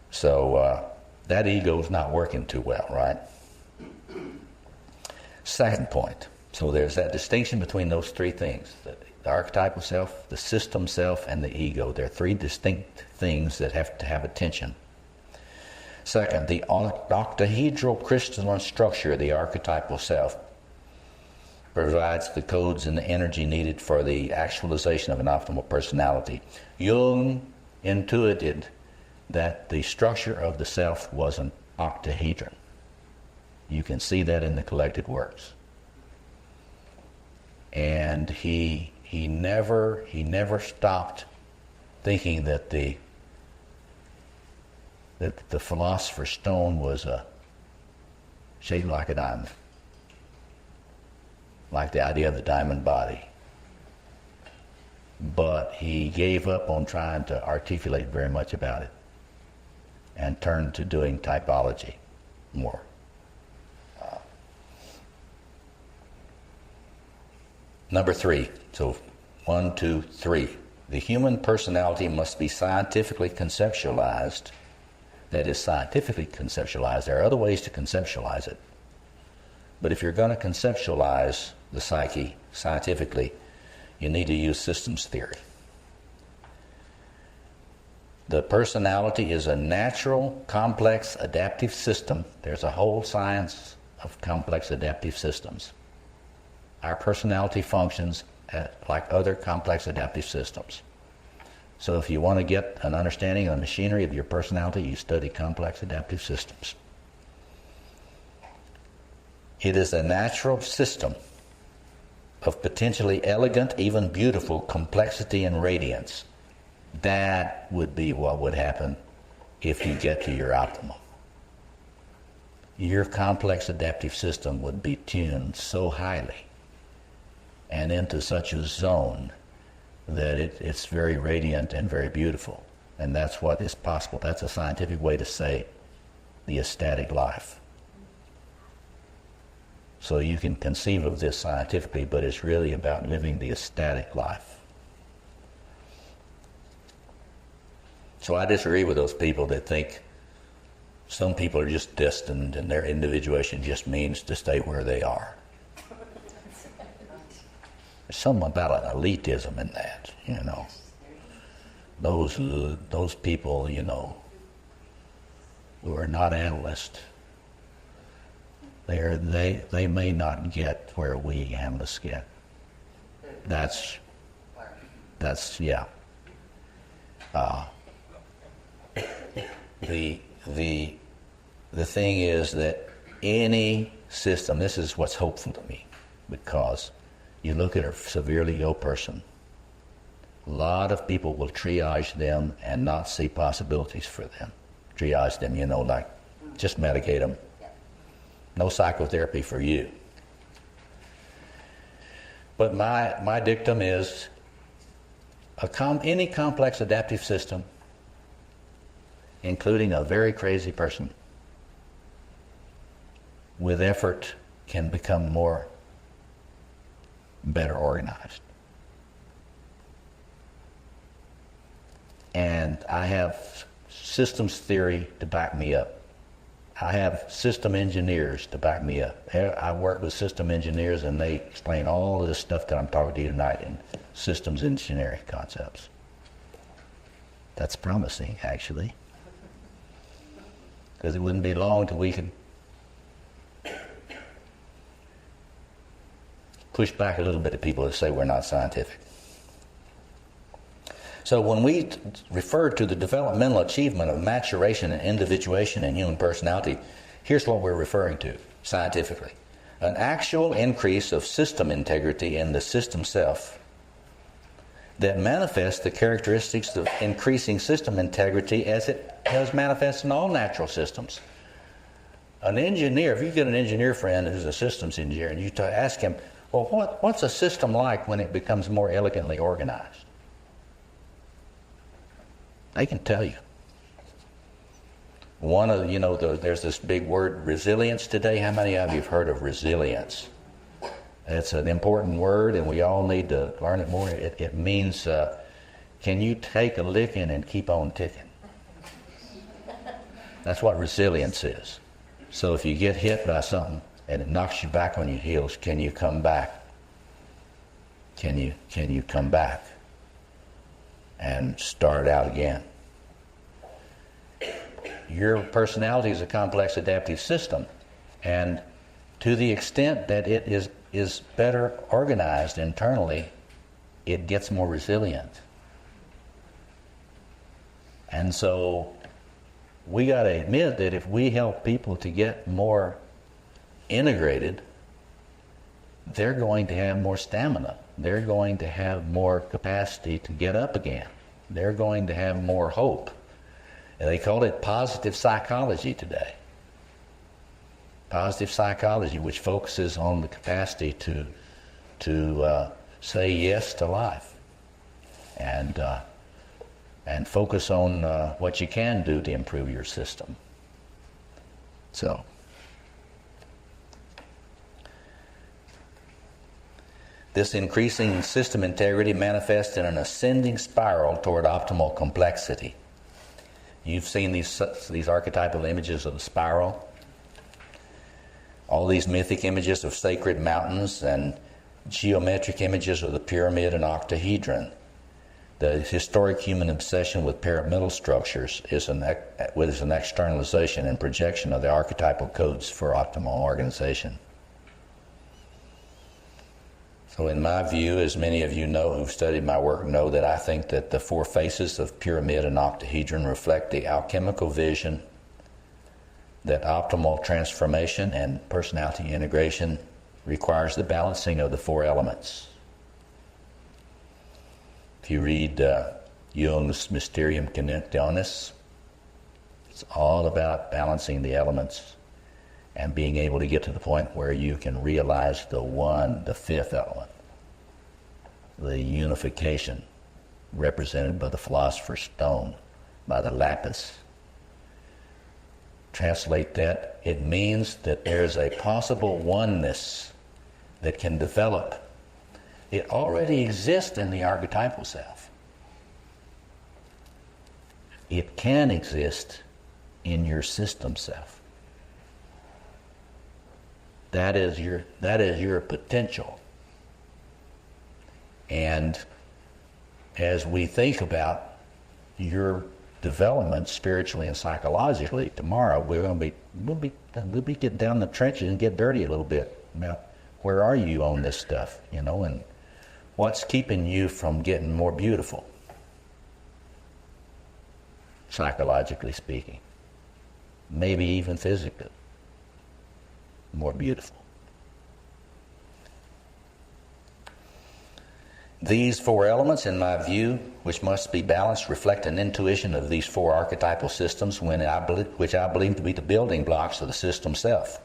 So that ego's not working too well, right? Second point. So there's that distinction between those three things. The archetypal self, the system self, and the ego. They're three distinct things that have to have attention. Second, the octahedral crystalline structure of the archetypal self provides the codes and the energy needed for the actualization of an optimal personality. Jung intuited that the structure of the self was an octahedron. You can see that in the collected works. And he never stopped thinking that the philosopher's stone was shaped like a diamond, like the idea of the diamond body. But he gave up on trying to articulate very much about it and turned to doing typology more. Number three. So 1, 2, 3. The human personality must be scientifically conceptualized. That is, scientifically conceptualized. There are other ways to conceptualize it. But if you're going to conceptualize the psyche scientifically, you need to use systems theory. The personality is a natural, complex, adaptive system. There's a whole science of complex adaptive systems. Our personality functions like other complex adaptive systems. So if you want to get an understanding of the machinery of your personality, you study complex adaptive systems. It is a natural system of potentially elegant, even beautiful complexity and radiance. That would be what would happen if you get to your optimum. Your complex adaptive system would be tuned so highly and into such a zone that it's very radiant and very beautiful. And that's what is possible. That's a scientific way to say the ecstatic life. So you can conceive of this scientifically, but it's really about living the ecstatic life. So I disagree with those people that think some people are just destined and their individuation just means to stay where they are. There's something about an elitism in that, you know. Those people, you know, who are not analysts, they may not get where we analysts get. That's yeah. The thing is that any system, this is what's hopeful to me, because you look at a severely ill person, a lot of people will triage them and not see possibilities for them. Triage them, you know, like just medicate them. No psychotherapy for you. But my dictum is any complex adaptive system, including a very crazy person, with effort can become better organized. And I have systems theory to back me up. I have system engineers to back me up. I work with system engineers and they explain all of this stuff that I'm talking to you tonight in systems engineering concepts. That's promising, actually. Because it wouldn't be long till we could push back a little bit at people that say we're not scientific. So when we refer to the developmental achievement of maturation and individuation in human personality, here's what we're referring to scientifically. An actual increase of system integrity in the system self that manifests the characteristics of increasing system integrity as it does manifest in all natural systems. An engineer, if you get an engineer friend who's a systems engineer and you ask him, well, what's a system like when it becomes more elegantly organized? They can tell you. There's this big word, resilience, today. How many of you have heard of resilience? It's an important word, and we all need to learn it more. It means, can you take a licking and keep on ticking? That's what resilience is. So if you get hit by something and it knocks you back on your heels, can you come back? Can you come back and start out again? Your personality is a complex adaptive system, and to the extent that it is better organized internally, it gets more resilient. And so we got to admit that if we help people to get more integrated, they're going to have more stamina. They're going to have more capacity to get up again. They're going to have more hope. And they call it positive psychology today. Positive psychology, which focuses on the capacity to say yes to life and focus on what you can do to improve your system. So This increasing system integrity manifests in an ascending spiral toward optimal complexity. You've seen these archetypal images of the spiral. All these mythic images of sacred mountains and geometric images of the pyramid and octahedron. The historic human obsession with pyramidal structures is an externalization and projection of the archetypal codes for optimal organization. So in my view, as many of you know who've studied my work know, that I think that the four faces of pyramid and octahedron reflect the alchemical vision that optimal transformation and personality integration requires the balancing of the four elements. If you read Jung's Mysterium Connectionis, it's all about balancing the elements and being able to get to the point where you can realize the fifth element, the unification represented by the philosopher's stone, by the lapis. Translate that, it means that there's a possible oneness that can develop. It already exists in the archetypal self. It can exist in your system self. That is your potential. And as we think about your development spiritually and psychologically, tomorrow we'll be getting down the trenches and get dirty a little bit about where are you on this stuff, and what's keeping you from getting more beautiful, psychologically speaking, maybe even physically more beautiful. These four elements, in my view, which must be balanced, reflect an intuition of these four archetypal systems, which I believe to be the building blocks of the system self.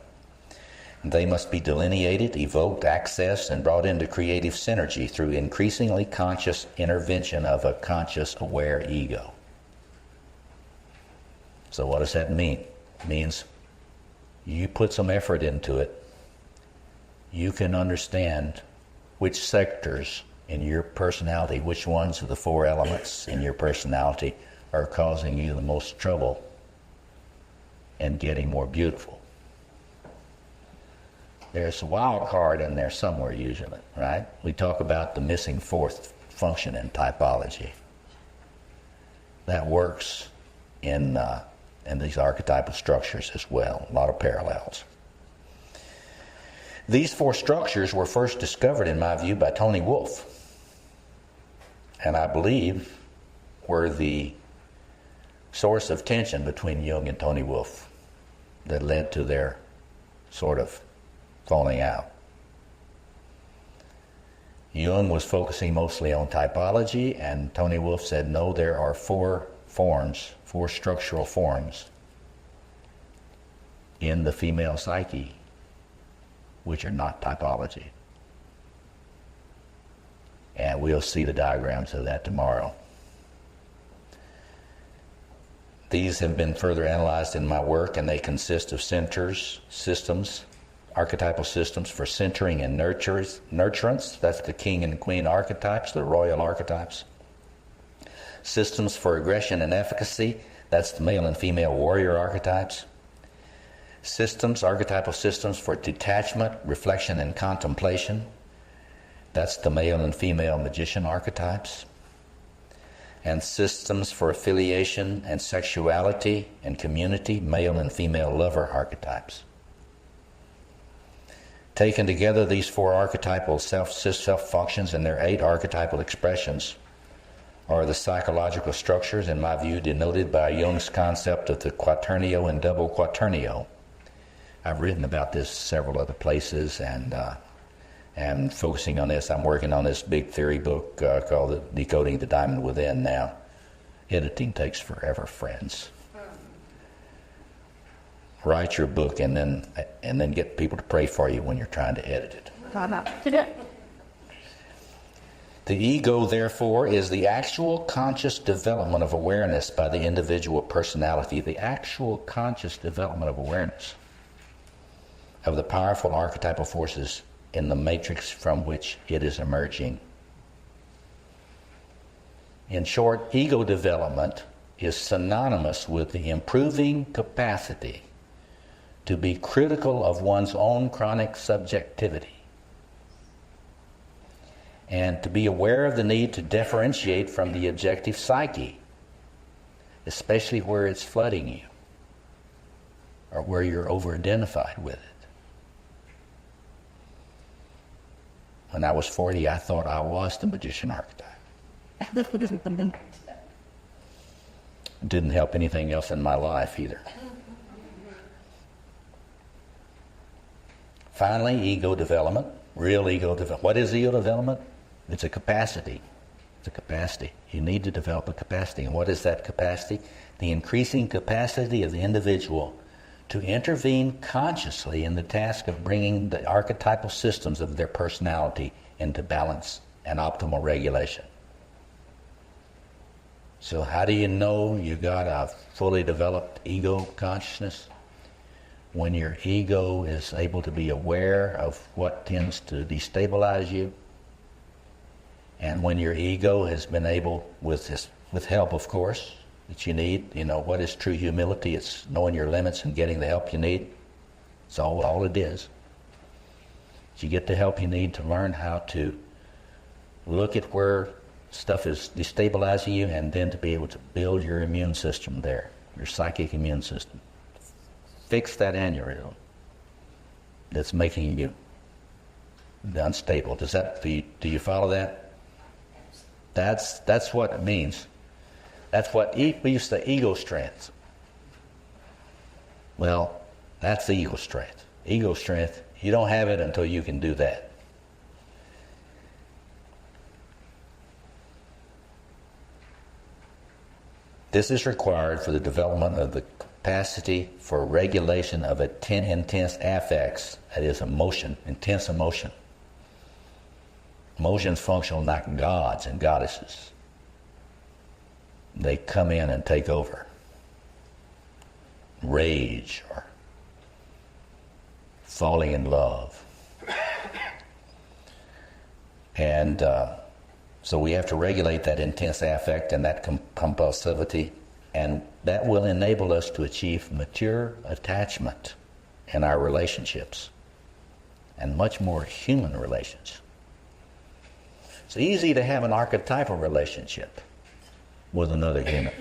They must be delineated, evoked, accessed, and brought into creative synergy through increasingly conscious intervention of a conscious, aware ego. So what does that mean? It means you put some effort into it, you can understand which sectors in your personality, which ones of the four elements in your personality are causing you the most trouble and getting more beautiful. There's a wild card in there somewhere usually, right? We talk about the missing fourth function in typology. That works in these archetypal structures as well, a lot of parallels. These four structures were first discovered, in my view, by Tony Wolff, and I believe were the source of tension between Jung and Tony Wolff that led to their sort of falling out. Jung was focusing mostly on typology, and Tony Wolff said, no, there are four structural forms in the female psyche which are not typology. And we'll see the diagrams of that tomorrow. These have been further analyzed in my work, and they consist of centers, systems, archetypal systems for centering and nurturance. That's the king and queen archetypes, the royal archetypes. Systems for aggression and efficacy. That's the male and female warrior archetypes. Archetypal systems for detachment, reflection, and contemplation. That's the male and female magician archetypes. And systems for affiliation and sexuality and community, male and female lover archetypes. Taken together, these four archetypal self-functions and their 8 archetypal expressions are the psychological structures, in my view, denoted by Jung's concept of the quaternio and double quaternio. I've written about this several other places, and focusing on this, I'm working on this big theory book called Decoding the Diamond Within now. Editing takes forever, friends. Write your book and then get people to pray for you when you're trying to edit it. The ego, therefore, is the actual conscious development of awareness by the individual personality, the actual conscious development of awareness of the powerful archetypal forces in the matrix from which it is emerging. In short, ego development is synonymous with the improving capacity to be critical of one's own chronic subjectivity and to be aware of the need to differentiate from the objective psyche, especially where it's flooding you or where you're over-identified with it. When I was 40, I thought I was the magician archetype. Didn't help anything else in my life either. Finally, ego development, real ego development. What is ego development? It's a capacity. It's a capacity. You need to develop a capacity. And what is that capacity? The increasing capacity of the individual to intervene consciously in the task of bringing the archetypal systems of their personality into balance and optimal regulation. So how do you know you got a fully developed ego consciousness? When your ego is able to be aware of what tends to destabilize you, and when your ego has been able, with help of course, that you need, what is true humility? It's knowing your limits and getting the help you need. It's all it is. You get the help you need to learn how to look at where stuff is destabilizing you, and then to be able to build your immune system there, your psychic immune system. Fix that aneurysm that's making you unstable. Do you follow that? That's what it means. That's what we used to ego strength. Well, that's the ego strength. Ego strength, you don't have it until you can do that. This is required for the development of the capacity for regulation of intense affects, that is emotion, intense emotion. Emotions function like gods and goddesses. They come in and take over. Rage or falling in love. And so we have to regulate that intense affect and that compulsivity, and that will enable us to achieve mature attachment in our relationships and much more human relations. It's easy to have an archetypal relationship with another human.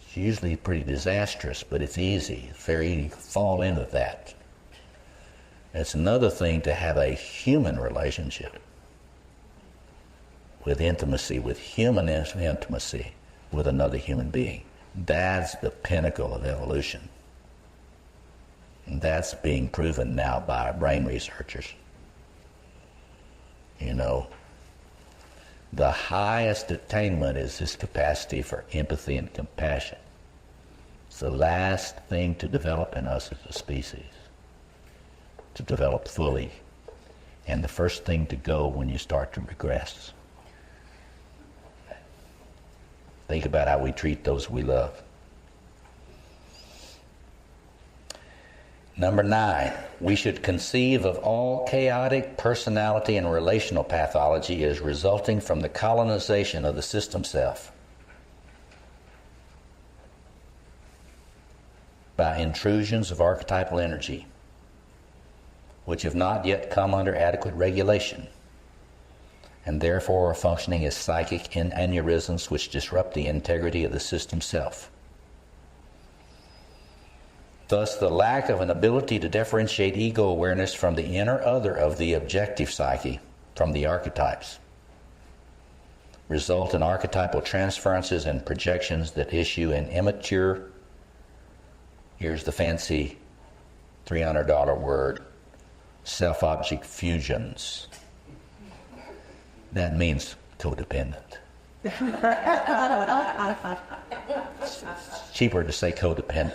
It's usually pretty disastrous, but it's easy. It's very easy to fall into that. It's another thing to have a human relationship with intimacy, with human intimacy with another human being. That's the pinnacle of evolution. And that's being proven now by brain researchers. The highest attainment is this capacity for empathy and compassion. It's the last thing to develop in us as a species, to develop fully, and the first thing to go when you start to regress. Think about how we treat those we love. Number 9, we should conceive of all chaotic personality and relational pathology as resulting from the colonization of the system self by intrusions of archetypal energy, which have not yet come under adequate regulation, and therefore are functioning as psychic aneurysms which disrupt the integrity of the system self. Thus, the lack of an ability to differentiate ego awareness from the inner other of the objective psyche, from the archetypes, result in archetypal transferences and projections that issue in immature, here's the fancy $300 word, self-object fusions. That means codependent. It's cheaper to say codependent.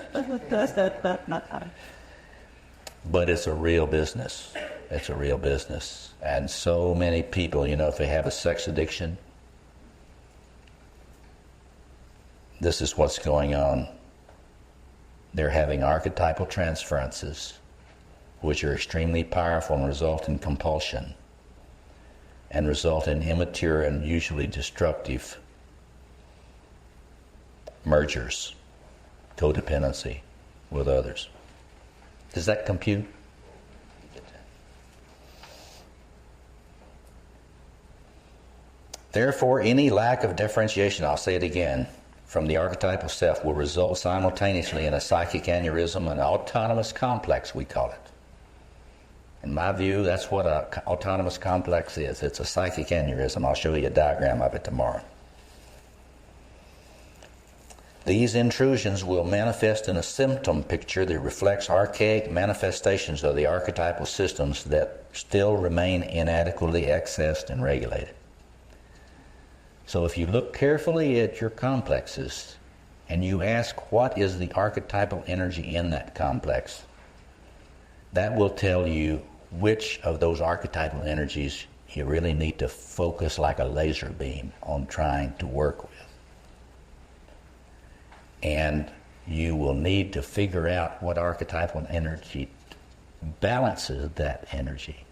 But it's a real business. It's a real business. And so many people, if they have a sex addiction, this is what's going on. They're having archetypal transferences which are extremely powerful and result in compulsion and result in immature and usually destructive mergers, codependency with others. Does that compute? Therefore, any lack of differentiation, I'll say it again, from the archetypal self will result simultaneously in a psychic aneurysm, an autonomous complex, we call it. In my view, that's what an autonomous complex is. It's a psychic aneurysm. I'll show you a diagram of it tomorrow. These intrusions will manifest in a symptom picture that reflects archaic manifestations of the archetypal systems that still remain inadequately accessed and regulated. So if you look carefully at your complexes and you ask what is the archetypal energy in that complex, that will tell you which of those archetypal energies you really need to focus like a laser beam on trying to work with. And you will need to figure out what archetypal energy balances that energy.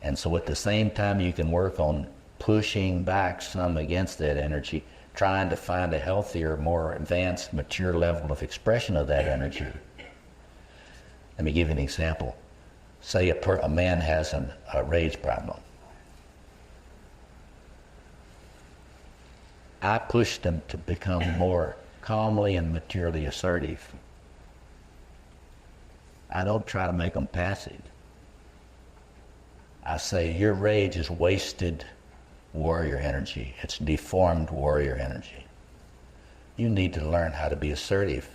And so at the same time you can work on pushing back some against that energy, trying to find a healthier, more advanced, mature level of expression of that energy. Let me give you an example. Say a man has a rage problem. I push them to become more calmly and maturely assertive. I don't try to make them passive. I say, your rage is wasted warrior energy. It's deformed warrior energy. You need to learn how to be assertive.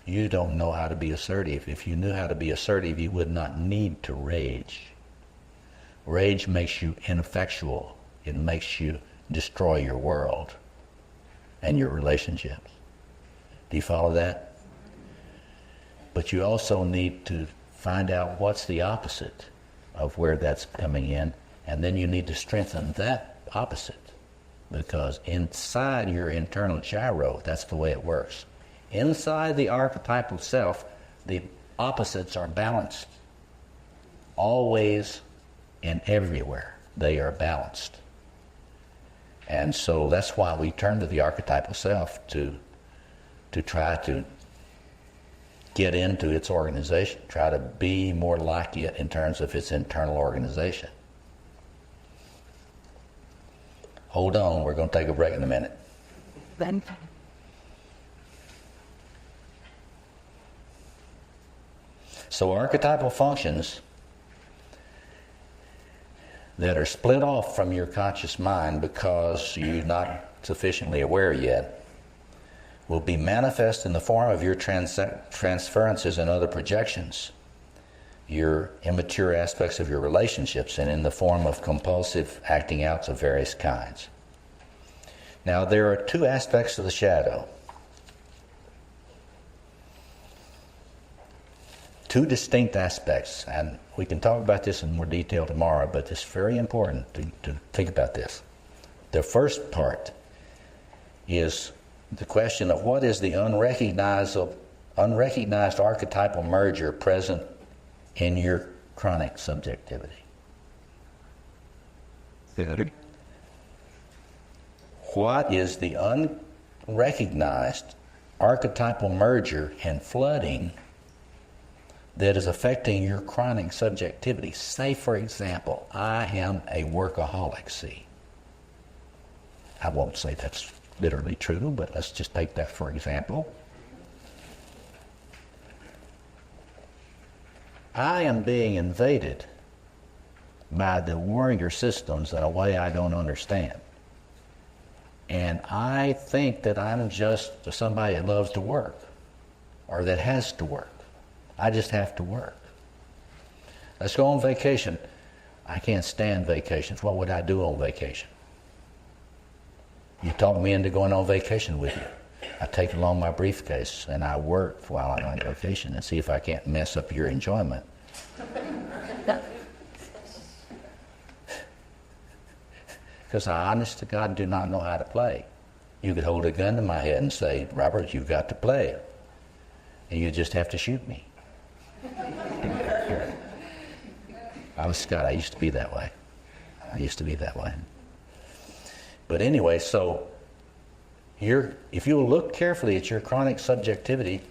You don't know how to be assertive. If you knew how to be assertive, you would not need to rage. Rage makes you ineffectual. It makes you destroy your world and your relationships. Do you follow that? But you also need to find out what's the opposite of where that's coming in, and then you need to strengthen that opposite, because inside your internal gyro, that's the way it works. Inside the archetypal self, the opposites are balanced. Always and everywhere, they are balanced. And so that's why we turn to the archetypal self to try to get into its organization, try to be more like it in terms of its internal organization. Hold on, we're going to take a break in a minute. Then. So archetypal functions that are split off from your conscious mind because you're not sufficiently aware yet will be manifest in the form of your transferences and other projections, your immature aspects of your relationships, and in the form of compulsive acting outs of various kinds. Now, there are two aspects of the shadow. Two distinct aspects, and we can talk about this in more detail tomorrow, but it's very important to think about this. The first part is the question of what is the unrecognized archetypal merger present in your chronic subjectivity. What is the unrecognized archetypal merger and flooding that is affecting your chronic subjectivity? Say, for example, I am a workaholic, see. I won't say that's literally true, but let's just take that for example. I am being invaded by the warrior systems in a way I don't understand. And I think that I'm just somebody that loves to work, or that has to work. I just have to work. Let's go on vacation. I can't stand vacations. What would I do on vacation? You talk me into going on vacation with you. I take along my briefcase and I work while I'm on vacation and see if I can't mess up your enjoyment. Because I, honest to God, do not know how to play. You could hold a gun to my head and say, Robert, you've got to play. And you just have to shoot me. I was Scott. I used to be that way. But anyway, so if you look carefully at your chronic subjectivity,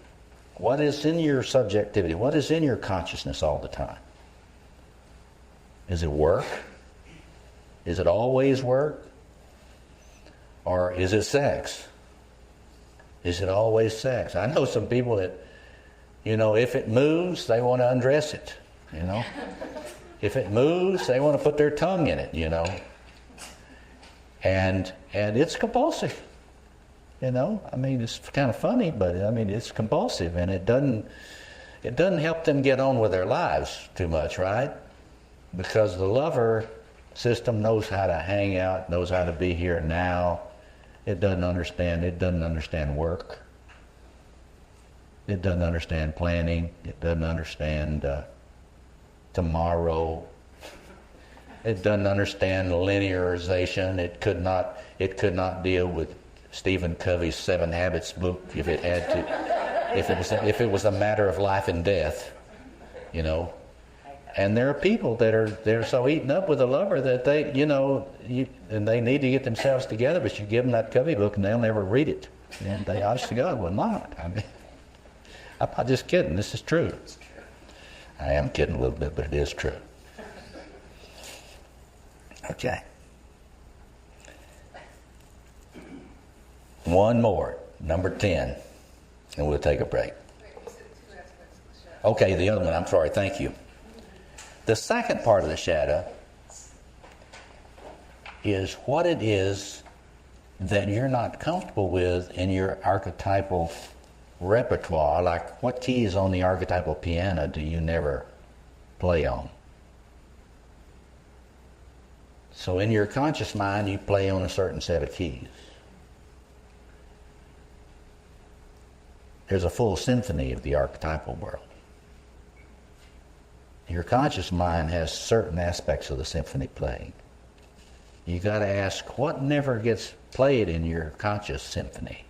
what is in your subjectivity? What is in your consciousness all the time? Is it work? Is it always work? Or is it sex? Is it always sex? I know some people that, if it moves, they want to undress it, If it moves, they want to put their tongue in it, And it's compulsive, it's kind of funny, but it's compulsive, and it doesn't help them get on with their lives too much, right? Because the lover system knows how to hang out, knows how to be here now. It doesn't understand work. It doesn't understand planning. It doesn't understand tomorrow. It doesn't understand linearization. It could not deal with Stephen Covey's 7 Habits book if it had to. If it was a matter of life and death, And there are people they're so eaten up with a lover that they, and they need to get themselves together. But you give them that Covey book and they'll never read it. And they, honest to God, will not. I'm not just kidding. This is true. I am kidding a little bit, but it is true. Okay. One more, number 10, and we'll take a break. Okay, the other one, I'm sorry, thank you. The second part of the shadow is what it is that you're not comfortable with in your archetypal repertoire. Like, what keys on the archetypal piano do you never play on? So in your conscious mind, you play on a certain set of keys. There's a full symphony of the archetypal world. Your conscious mind has certain aspects of the symphony playing. You got to ask, what never gets played in your conscious symphony?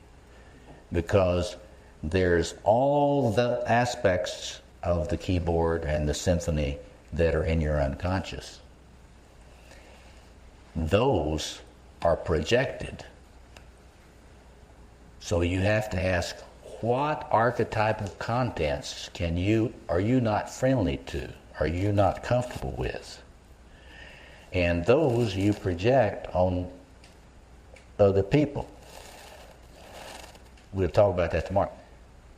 Because there's all the aspects of the keyboard and the symphony that are in your unconscious. Those are projected. So you have to ask, what archetypal contents are you not friendly to? Are you not comfortable with? And those you project on other people. We'll talk about that tomorrow.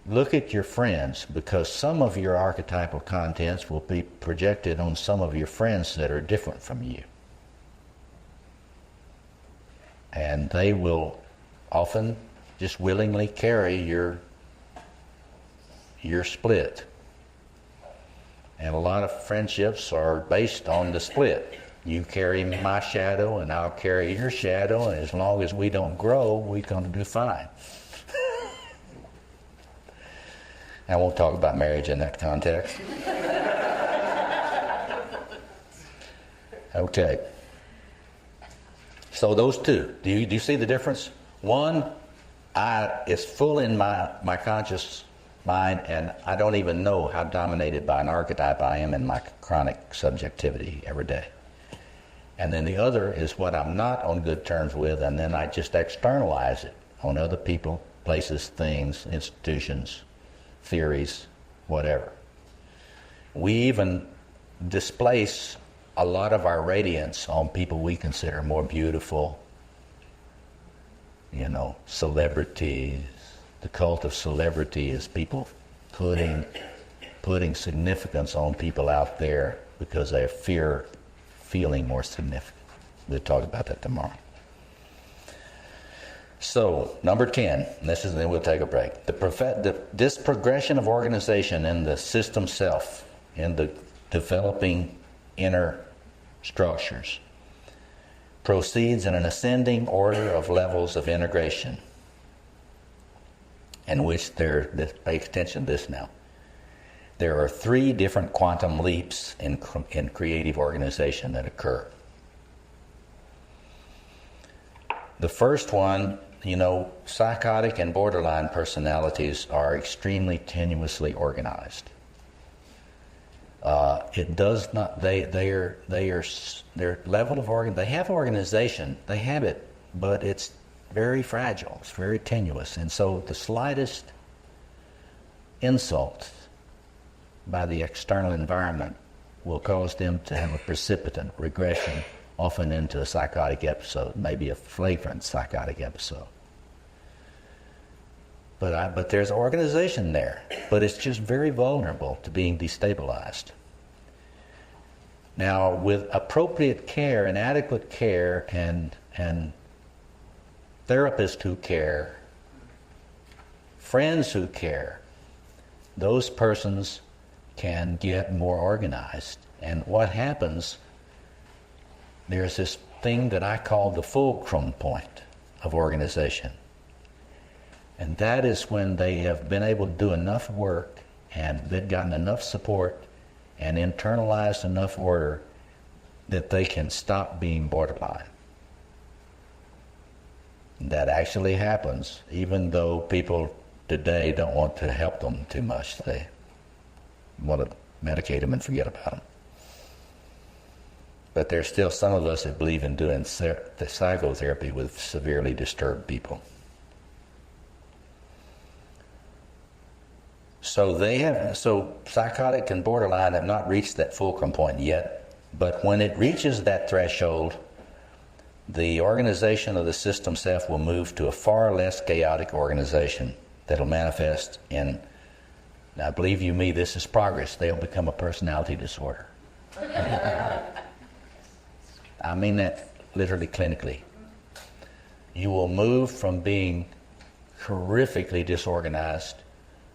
Look at your friends, because some of your archetypal contents will be projected on some of your friends that are different from you. And they will often just willingly carry your split. And a lot of friendships are based on the split. You carry my shadow and I'll carry your shadow, and as long as we don't grow, we're going to do fine. I won't talk about marriage in that context. Okay. So those two, do you see the difference? One, it's full in my conscious mind, and I don't even know how dominated by an archetype I am in my chronic subjectivity every day. And then the other is what I'm not on good terms with, and then I just externalize it on other people, places, things, institutions, theories, whatever. We even displace a lot of our radiance on people we consider more beautiful, celebrities. The cult of celebrity is people putting significance on people out there because they fear feeling more significant. We'll talk about that tomorrow. So, number 10, then we'll take a break. This progression of organization in the system self, in the developing inner structures, proceeds in an ascending order of levels of integration, in which pay attention to this now. There are 3 different quantum leaps in creative organization that occur. The first one, psychotic and borderline personalities are extremely tenuously organized. it does not. Their level of they have organization. They have it, but it's very fragile. It's very tenuous, and so the slightest insult by the external environment will cause them to have a precipitant regression, often into a psychotic episode, maybe a flagrant psychotic episode. But there's organization there, but it's just very vulnerable to being destabilized. Now, with appropriate care and adequate care and therapists who care, friends who care, those persons can get more organized. And what happens, there's this thing that I call the fulcrum point of organization. And that is when they have been able to do enough work and they've gotten enough support and internalized enough order that they can stop being borderline. That actually happens, even though people today don't want to help them too much. They want to medicate them and forget about them. But there's still some of us that believe in doing the psychotherapy with severely disturbed people. So psychotic and borderline have not reached that fulcrum point yet, but when it reaches that threshold, the organization of the system self will move to a far less chaotic organization that'll manifest in, now believe you me, this is progress, they'll become a personality disorder. I mean that literally clinically. You will move from being horrifically disorganized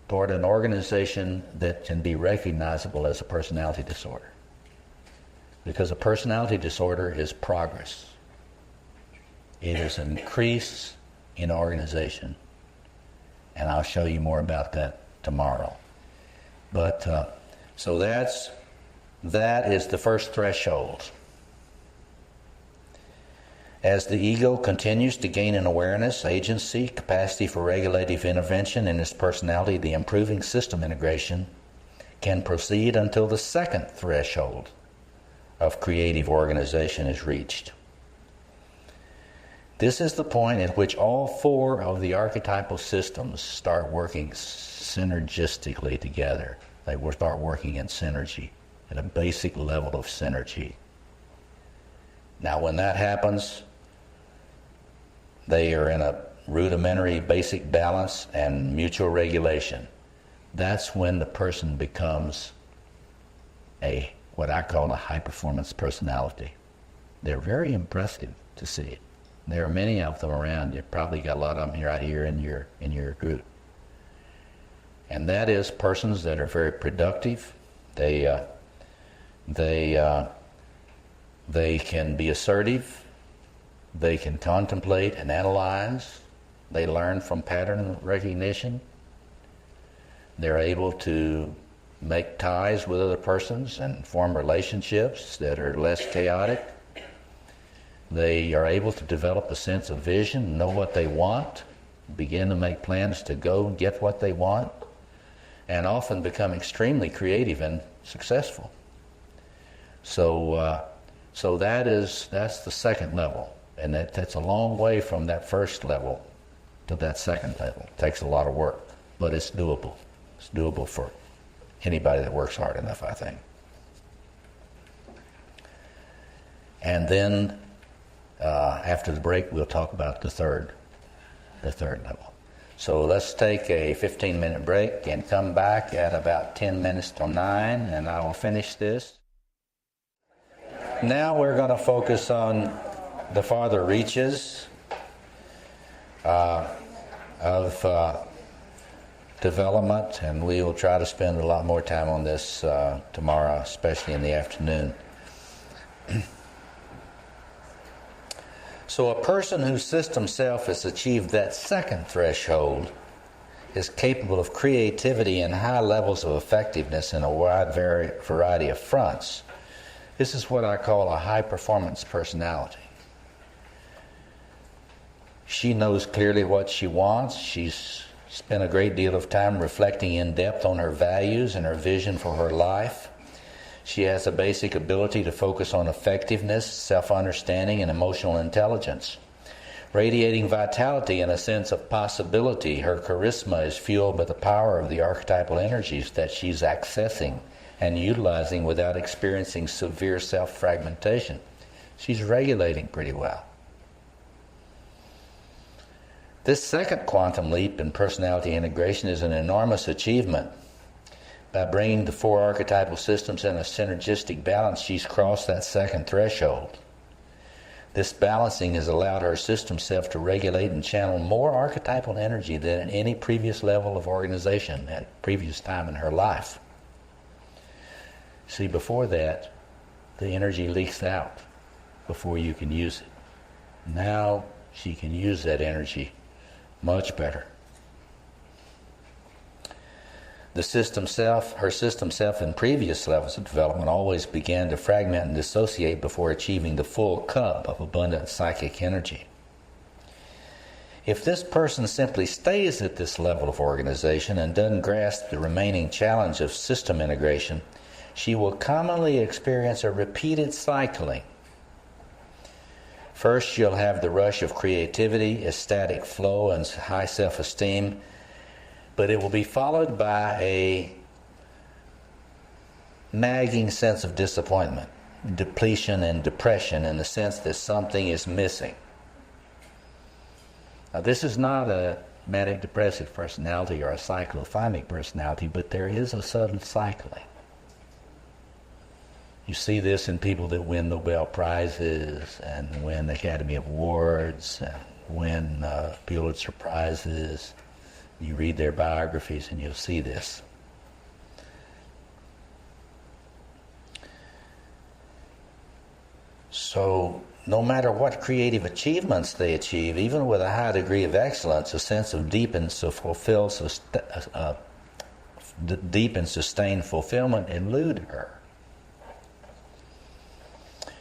toward an organization that can be recognizable as a personality disorder. Because a personality disorder is progress. It is an increase in organization. And I'll show you more about that tomorrow. But so that is the first threshold. As the ego continues to gain an awareness, agency, capacity for regulative intervention in its personality, the improving system integration can proceed until the second threshold of creative organization is reached. This is the point at which all four of the archetypal systems start working synergistically together. They will start working in synergy, at a basic level of synergy. Now, when that happens, they are in a rudimentary basic balance and mutual regulation. That's when the person becomes what I call a high-performance personality. They're very impressive to see. There are many of them around. You've probably got a lot of them right here in your group. And that is persons that are very productive. They can be assertive. They can contemplate and analyze. They learn from pattern recognition. They're able to make ties with other persons and form relationships that are less chaotic. They are able to develop a sense of vision, know what they want, begin to make plans to go and get what they want, and often become extremely creative and successful. So that's the second level, and that's a long way from that first level to that second level. It takes a lot of work, but it's doable. It's doable for anybody that works hard enough, I think. And then after the break, we'll talk about the third level. So let's take a 15-minute break and come back at about 10 minutes till 9, and I will finish this. Now we're going to focus on the farther reaches of development, and we will try to spend a lot more time on this tomorrow, especially in the afternoon. So a person whose system self has achieved that second threshold is capable of creativity and high levels of effectiveness in a wide variety of fronts. This is what I call a high-performance personality. She knows clearly what she wants. She's spent a great deal of time reflecting in depth on her values and her vision for her life. She has a basic ability to focus on effectiveness, self-understanding, and emotional intelligence. Radiating vitality and a sense of possibility, her charisma is fueled by the power of the archetypal energies that she's accessing and utilizing without experiencing severe self-fragmentation. She's regulating pretty well. This second quantum leap in personality integration is an enormous achievement. By bringing the four archetypal systems in a synergistic balance, she's crossed that second threshold. This balancing has allowed her system self to regulate and channel more archetypal energy than at any previous level of organization at previous time in her life. See, before that, the energy leaks out before you can use it. Now she can use that energy much better. The system self, her system self in previous levels of development always began to fragment and dissociate before achieving the full cup of abundant psychic energy. If this person simply stays at this level of organization and doesn't grasp the remaining challenge of system integration, she will commonly experience a repeated cycling. First, she'll have the rush of creativity, ecstatic flow, and high self-esteem, but it will be followed by a nagging sense of disappointment, depletion, and depression in the sense that something is missing. Now, this is not a manic-depressive personality or a cyclothymic personality, but there is a sudden cycling. You see this in people that win Nobel Prizes and win Academy Awards and win Pulitzer Prizes. You read their biographies and you'll see this. So no matter what creative achievements they achieve, even with a high degree of excellence, a sense of deep and sustained fulfillment elude her.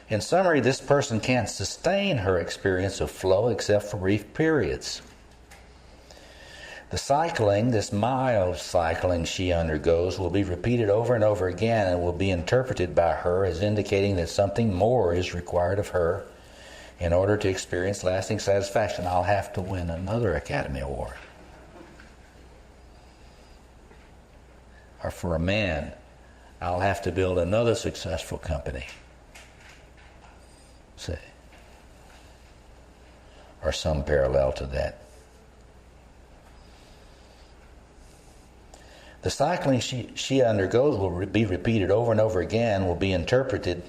In summary, this person can't sustain her experience of flow except for brief periods. The cycling, this mild cycling she undergoes, will be repeated over and over again and will be interpreted by her as indicating that something more is required of her in order to experience lasting satisfaction. I'll have to win another Academy Award. Or for a man, I'll have to build another successful company. See? Or some parallel to that. The cycling she undergoes will be repeated over and over again, will be interpreted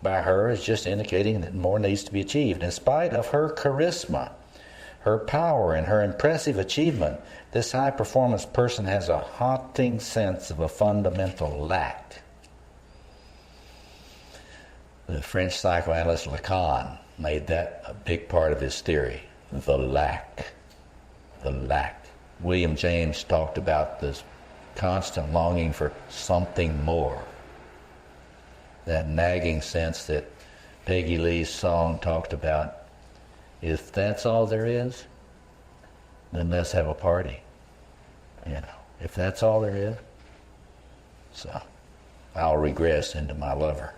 by her as just indicating that more needs to be achieved. In spite of her charisma, her power, and her impressive achievement, this high-performance person has a haunting sense of a fundamental lack. The French psychoanalyst Lacan made that a big part of his theory, the lack. The lack. William James talked about this constant longing for something more. That nagging sense that Peggy Lee's song talked about. If that's all there is, then let's have a party. You know, if that's all there is, so I'll regress into my lover.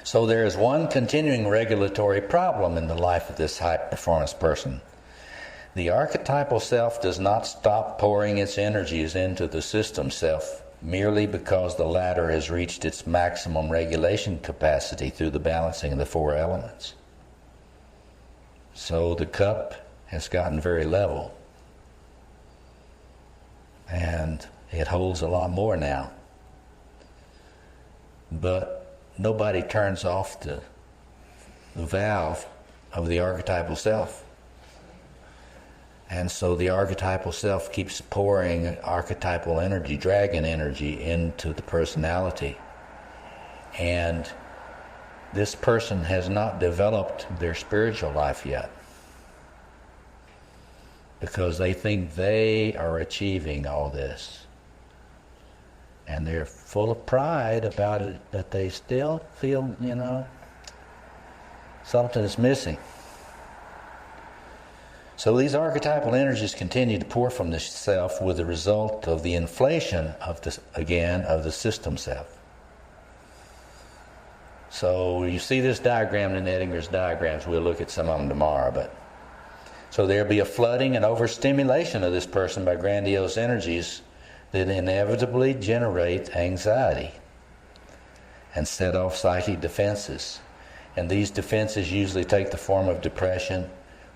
So there is one continuing regulatory problem in the life of this high-performance person. The archetypal self does not stop pouring its energies into the system self merely because the latter has reached its maximum regulation capacity through the balancing of the four elements. So the cup has gotten very level, and it holds a lot more now. But nobody turns off the valve of the archetypal self. And so the archetypal self keeps pouring archetypal energy, dragon energy, into the personality. And this person has not developed their spiritual life yet, because they think they are achieving all this. And they're full of pride about it, that they still feel, something is missing. So these archetypal energies continue to pour from the self with the result of the inflation of the system self. So you see this diagram in Edinger's diagrams. We'll look at some of them tomorrow. So there'll be a flooding and overstimulation of this person by grandiose energies that inevitably generate anxiety and set off psychic defenses. And these defenses usually take the form of depression,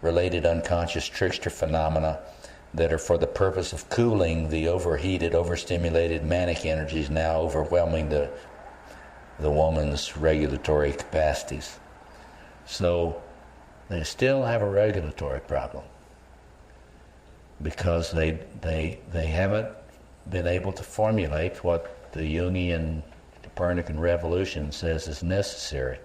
related unconscious trickster phenomena that are for the purpose of cooling the overheated, overstimulated manic energies now overwhelming the woman's regulatory capacities. So they still have a regulatory problem because they haven't been able to formulate what the Jungian Copernican revolution says is necessary.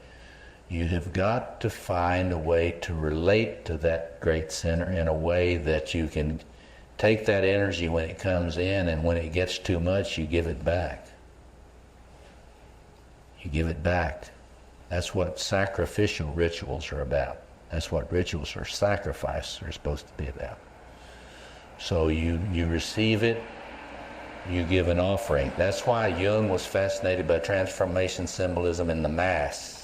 You have got to find a way to relate to that great center in a way that you can take that energy when it comes in, and when it gets too much, you give it back. You give it back. That's what sacrificial rituals are about. That's what rituals or sacrifice are supposed to be about. So you receive it, you give an offering. That's why Jung was fascinated by transformation symbolism in the Mass.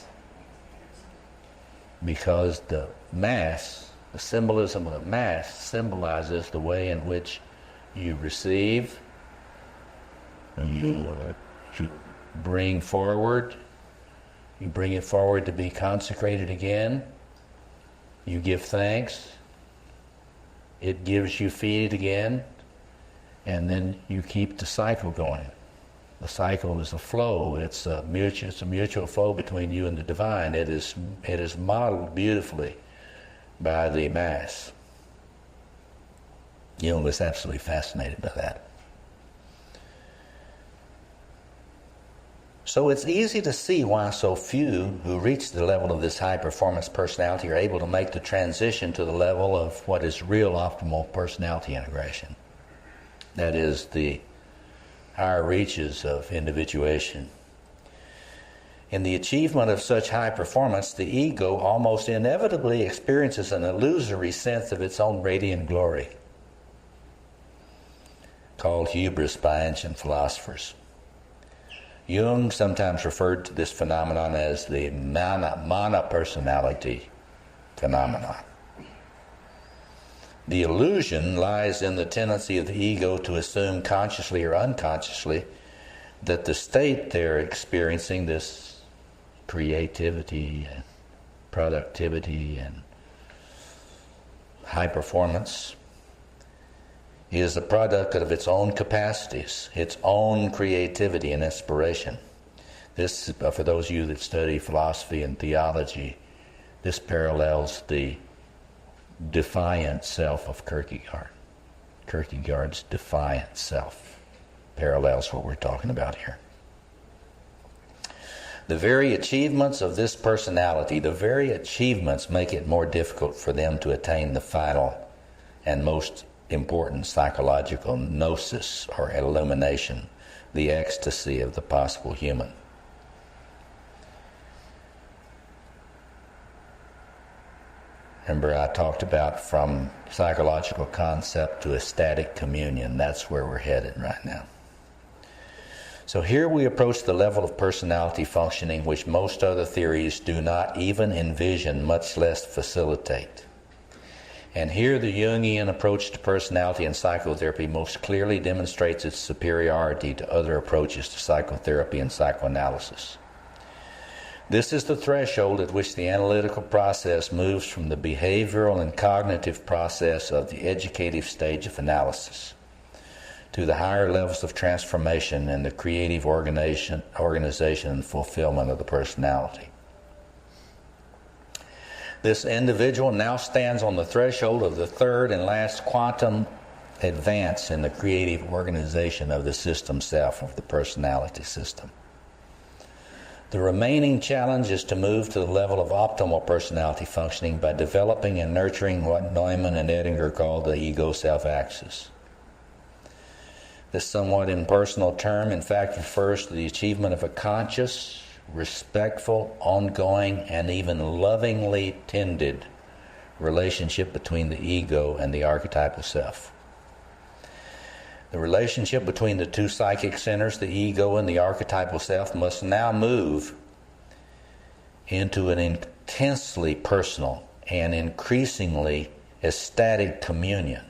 Because the Mass, the symbolism of the Mass, symbolizes the way in which you receive, you bring forward, you bring it forward to be consecrated again, you give thanks, it gives you feed again, and then you keep the cycle going. The cycle is a flow. It's a mutual flow between you and the divine. It is modeled beautifully by the Mass. Jung was absolutely fascinated by that. So it's easy to see why so few who reach the level of this high-performance personality are able to make the transition to the level of what is real optimal personality integration. That is the higher reaches of individuation. In the achievement of such high performance, the ego almost inevitably experiences an illusory sense of its own radiant glory, called hubris by ancient philosophers. Jung sometimes referred to this phenomenon as the mana-personality phenomenon. The illusion lies in the tendency of the ego to assume consciously or unconsciously that the state they're experiencing, this creativity and productivity and high performance, is the product of its own capacities, its own creativity and inspiration. This, for those of you that study philosophy and theology, this parallels the defiant self of Kierkegaard. Kierkegaard's defiant self parallels what we're talking about here. The very achievements of this personality, the very achievements make it more difficult for them to attain the final and most important psychological gnosis or illumination, the ecstasy of the possible human. Remember, I talked about from psychological concept to ecstatic communion. That's where we're headed right now. So here we approach the level of personality functioning which most other theories do not even envision, much less facilitate. And here the Jungian approach to personality and psychotherapy most clearly demonstrates its superiority to other approaches to psychotherapy and psychoanalysis. This is the threshold at which the analytical process moves from the behavioral and cognitive process of the educative stage of analysis to the higher levels of transformation and the creative organization and fulfillment of the personality. This individual now stands on the threshold of the third and last quantum advance in the creative organization of the system self, of the personality system. The remaining challenge is to move to the level of optimal personality functioning by developing and nurturing what Neumann and Edinger called the ego-self-axis. This somewhat impersonal term, in fact, refers to the achievement of a conscious, respectful, ongoing, and even lovingly tended relationship between the ego and the archetypal self. The relationship between the two psychic centers, the ego and the archetypal self, must now move into an intensely personal and increasingly ecstatic communion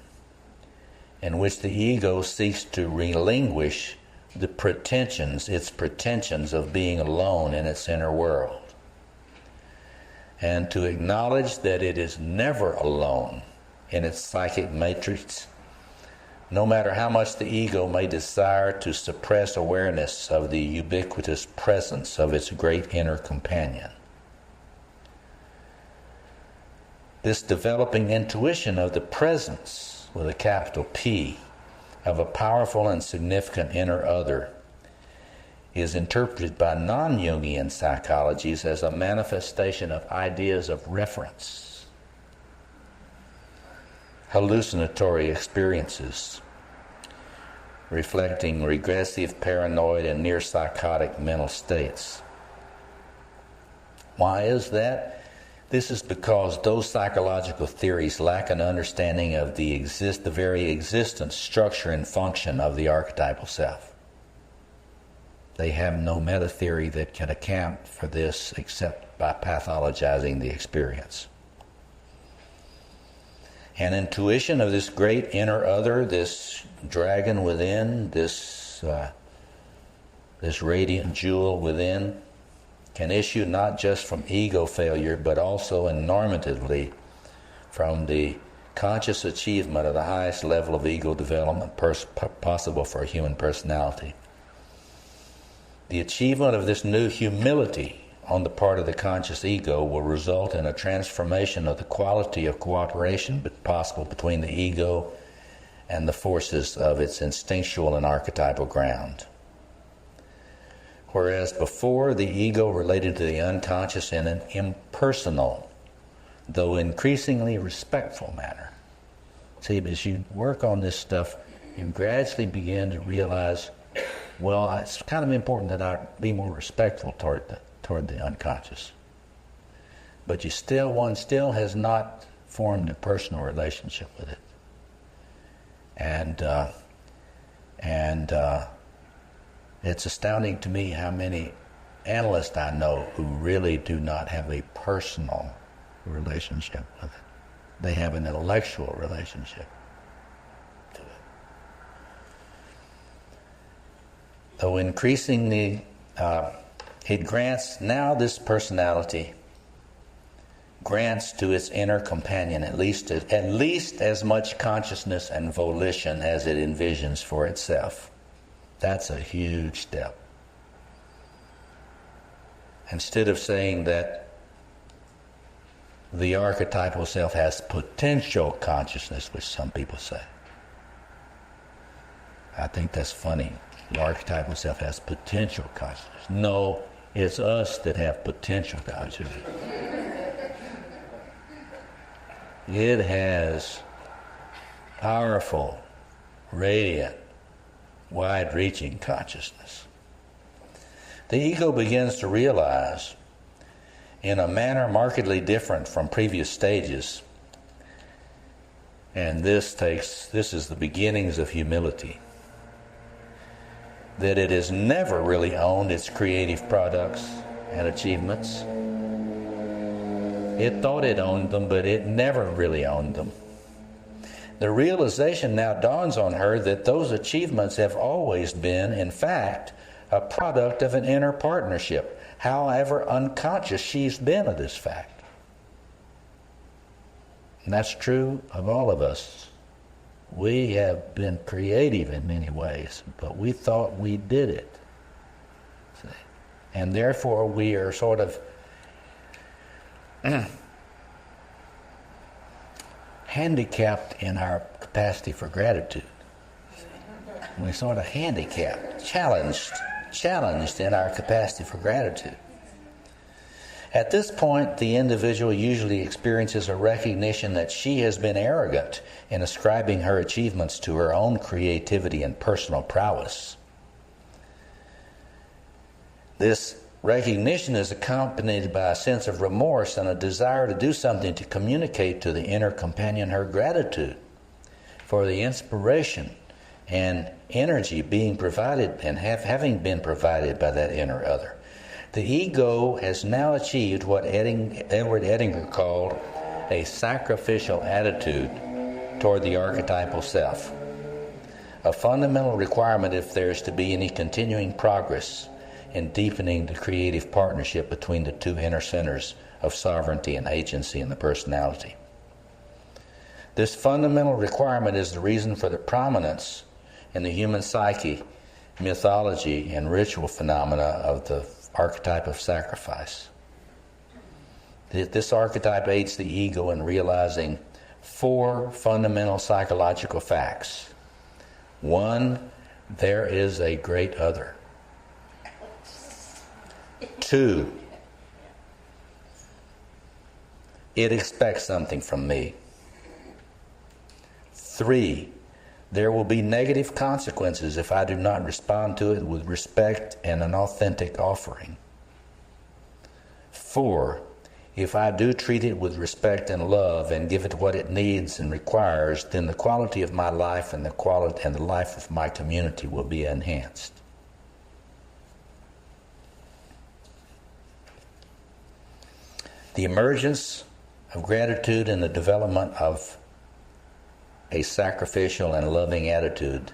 in which the ego seeks to relinquish its pretensions of being alone in its inner world, and to acknowledge that it is never alone in its psychic matrix, no matter how much the ego may desire to suppress awareness of the ubiquitous presence of its great inner companion. This developing intuition of the presence, with a capital P, of a powerful and significant inner other is interpreted by non-Jungian psychologies as a manifestation of ideas of reference, hallucinatory experiences, reflecting regressive, paranoid, and near-psychotic mental states. Why is that? This is because those psychological theories lack an understanding of the very existence, structure, and function of the archetypal self. They have no meta-theory that can account for this except by pathologizing the experience. An intuition of this great inner other, this dragon within, this radiant jewel within, can issue not just from ego failure, but also and normatively from the conscious achievement of the highest level of ego development possible for a human personality. The achievement of this new humility on the part of the conscious ego will result in a transformation of the quality of cooperation possible between the ego and the forces of its instinctual and archetypal ground. Whereas before, the ego related to the unconscious in an impersonal, though increasingly respectful manner. See, as you work on this stuff, you gradually begin to realize, well, it's kind of important that I be more respectful toward the unconscious. But one still has not formed a personal relationship with it. And it's astounding to me how many analysts I know who really do not have a personal relationship with it. They have an intellectual relationship to it. Though increasingly, it grants, now this personality grants to its inner companion at least as much consciousness and volition as it envisions for itself. That's a huge step. Instead of saying that the archetypal self has potential consciousness, which some people say. I think that's funny. The archetypal self has potential consciousness. No, it's us that have potential consciousness. It has powerful, radiant, wide-reaching consciousness. The ego begins to realize, in a manner markedly different from previous stages, and this is the beginnings of humility, that it has never really owned its creative products and achievements. It thought it owned them, but it never really owned them. The realization now dawns on her that those achievements have always been, in fact, a product of an inner partnership, however unconscious she's been of this fact. And that's true of all of us. We have been creative in many ways, but we thought we did it. See? And therefore we are sort of handicapped in our capacity for gratitude. We're sort of handicapped, challenged in our capacity for gratitude. At this point, the individual usually experiences a recognition that she has been arrogant in ascribing her achievements to her own creativity and personal prowess. This Recognition is accompanied by a sense of remorse and a desire to do something to communicate to the inner companion her gratitude for the inspiration and energy being provided and having been provided by that inner other. The ego has now achieved what Edward Edinger called a sacrificial attitude toward the archetypal self, a fundamental requirement if there is to be any continuing progress in deepening the creative partnership between the two inner centers of sovereignty and agency in the personality. This fundamental requirement is the reason for the prominence in the human psyche, mythology, and ritual phenomena of the archetype of sacrifice. This archetype aids the ego in realizing 4 fundamental psychological facts. 1, there is a great other. 2, it expects something from me. 3, there will be negative consequences if I do not respond to it with respect and an authentic offering. 4, if I do treat it with respect and love and give it what it needs and requires, then the quality of my life and the life of my community will be enhanced. The emergence of gratitude and the development of a sacrificial and loving attitude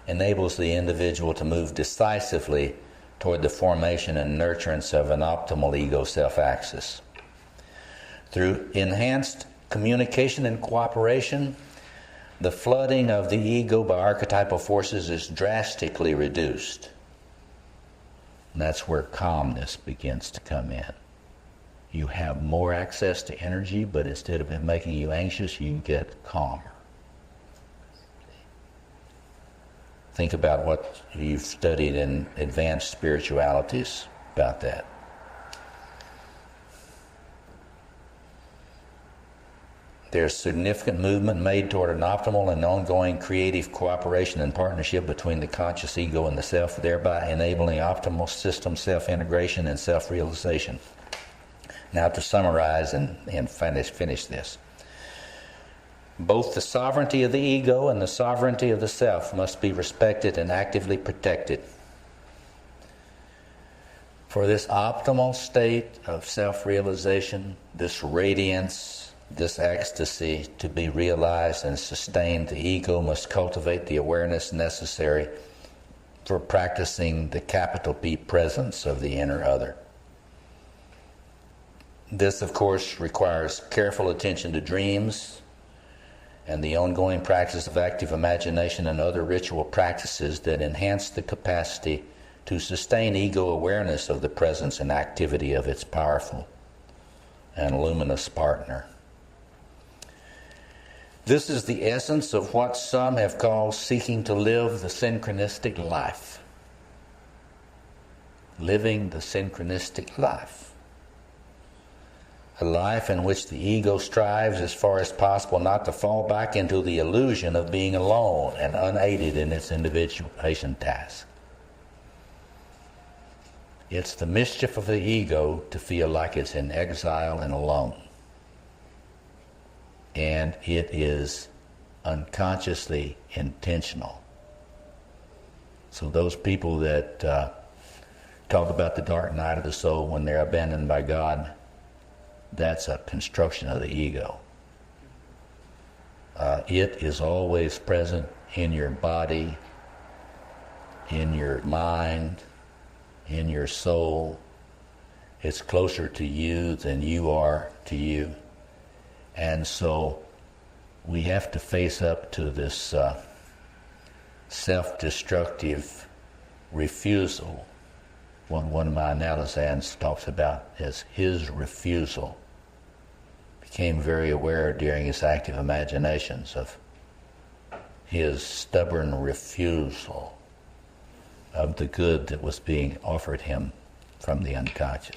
enables the individual to move decisively toward the formation and nurturance of an optimal ego self-axis. Through enhanced communication and cooperation, the flooding of the ego by archetypal forces is drastically reduced. And that's where calmness begins to come in. You have more access to energy, but instead of it making you anxious, you get calmer. Think about what you've studied in advanced spiritualities about that. There's significant movement made toward an optimal and ongoing creative cooperation and partnership between the conscious ego and the self, thereby enabling optimal system self-integration and self-realization. Now to summarize and finish this. Both the sovereignty of the ego and the sovereignty of the self must be respected and actively protected. For this optimal state of self-realization, this radiance, this ecstasy to be realized and sustained, the ego must cultivate the awareness necessary for practicing the capital P presence of the inner other. This, of course, requires careful attention to dreams and the ongoing practice of active imagination and other ritual practices that enhance the capacity to sustain ego awareness of the presence and activity of its powerful and luminous partner. This is the essence of what some have called seeking to live the synchronistic life. Living the synchronistic life. A life in which the ego strives as far as possible not to fall back into the illusion of being alone and unaided in its individuation task. It's the mischief of the ego to feel like it's in exile and alone. And it is unconsciously intentional. So those people that talk about the dark night of the soul when they're abandoned by God, that's a construction of the ego. It is always present in your body, in your mind, in your soul. It's closer to you than you are to you. And so we have to face up to this self-destructive refusal. One of my analysans talks about as his refusal. Became very aware during his active imaginations of his stubborn refusal of the good that was being offered him from the unconscious.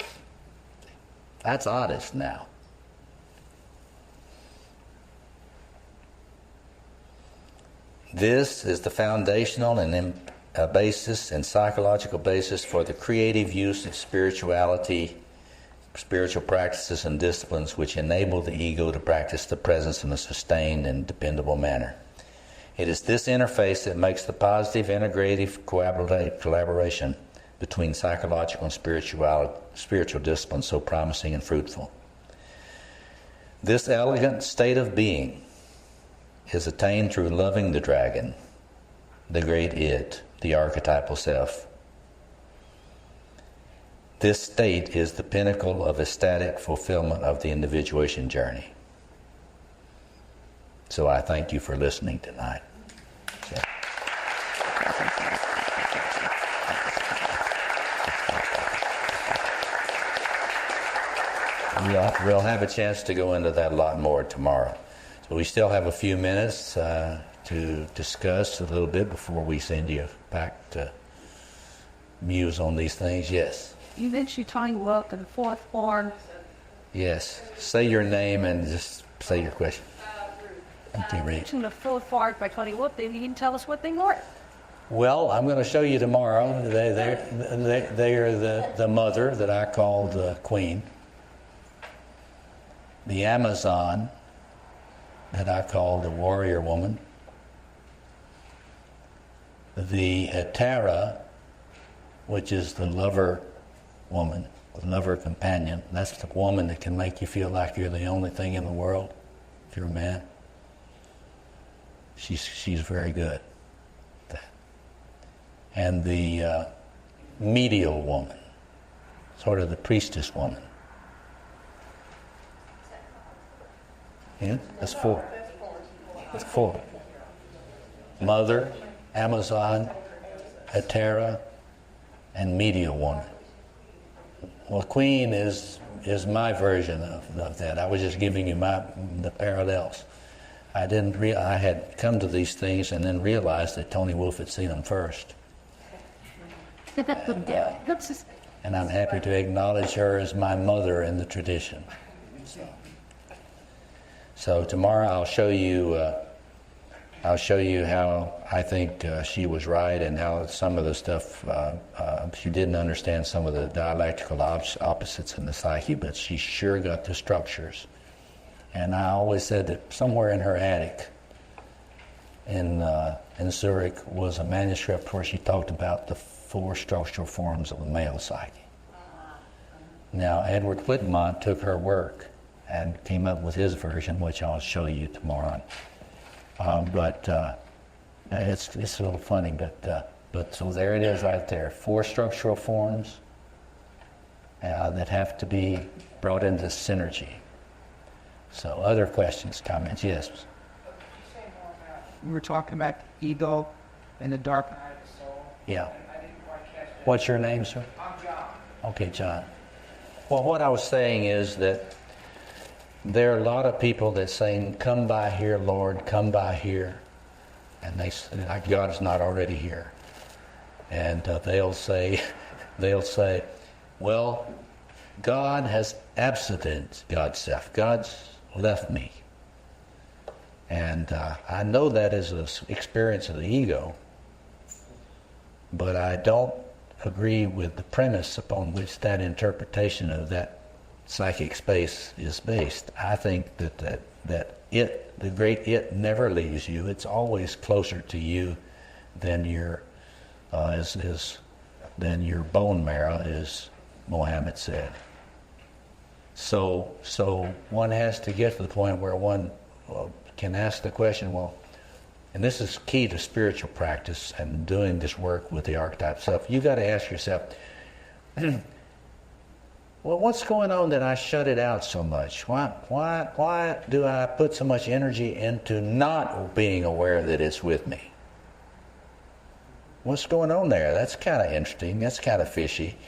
That's honest now. This is the foundational and a basis and psychological basis for the creative use of spirituality, spiritual practices and disciplines which enable the ego to practice the presence in a sustained and dependable manner. It is this interface that makes the positive integrative collaboration between psychological and spiritual disciplines so promising and fruitful. This elegant state of being is attained through loving the dragon, the great id, the archetypal self. This state is the pinnacle of ecstatic fulfillment of the individuation journey. So I thank you for listening tonight. So. We'll have a chance to go into that a lot more tomorrow. So we still have a few minutes to discuss a little bit before we send you back to muse on these things. Yes? You mentioned talking about the fourth form. Yes. Say your name and just say your question. You mentioned the fourth form by Tony Wolf. You can tell us what they were. Well, I'm going to show you tomorrow. They are the mother that I call the queen. The Amazon that I call the warrior woman. The Hetera, which is the lover woman, the lover companion. That's the woman that can make you feel like you're the only thing in the world if you're a man. She's very good at that. And the medial woman, sort of the priestess woman. Yeah, that's four. That's four. Mother, Amazon, Hetera, and medial woman. Well, queen is my version of that. I was just giving you the parallels. I had come to these things and then realized that Tony Wolf had seen them first. And I'm happy to acknowledge her as my mother in the tradition. So tomorrow I'll show you how I think she was right and how some of the stuff she didn't understand some of the dialectical opposites in the psyche, but she sure got the structures. And I always said that somewhere in her attic in Zurich was a manuscript where she talked about the four structural forms of the male psyche. Now Edward Whitmont took her work and came up with his version, which I'll show you tomorrow. But it's a little funny, but so there it is right there. Four structural forms that have to be brought into synergy. So other questions, comments? Yes? We were talking about ego and the dark night of the soul. Yeah. I didn't quite catch that. What's your name, sir? I'm John. Okay, John. Well, what I was saying is that there are a lot of people that say, "Come by here, Lord, come by here," and they say, like God is not already here. And they'll say, "Well, God has absent God's self. God's left me." And I know that is an experience of the ego, but I don't agree with the premise upon which that interpretation of that psychic space is based. I think that the great it never leaves you. It's always closer to you than your bone marrow, as Mohammed said. So one has to get to the point where one can ask the question, well, and this is key to spiritual practice and doing this work with the archetype self. You got to ask yourself, well, what's going on that I shut it out so much? Why do I put so much energy into not being aware that it's with me? What's going on there? That's kind of interesting. That's kind of fishy.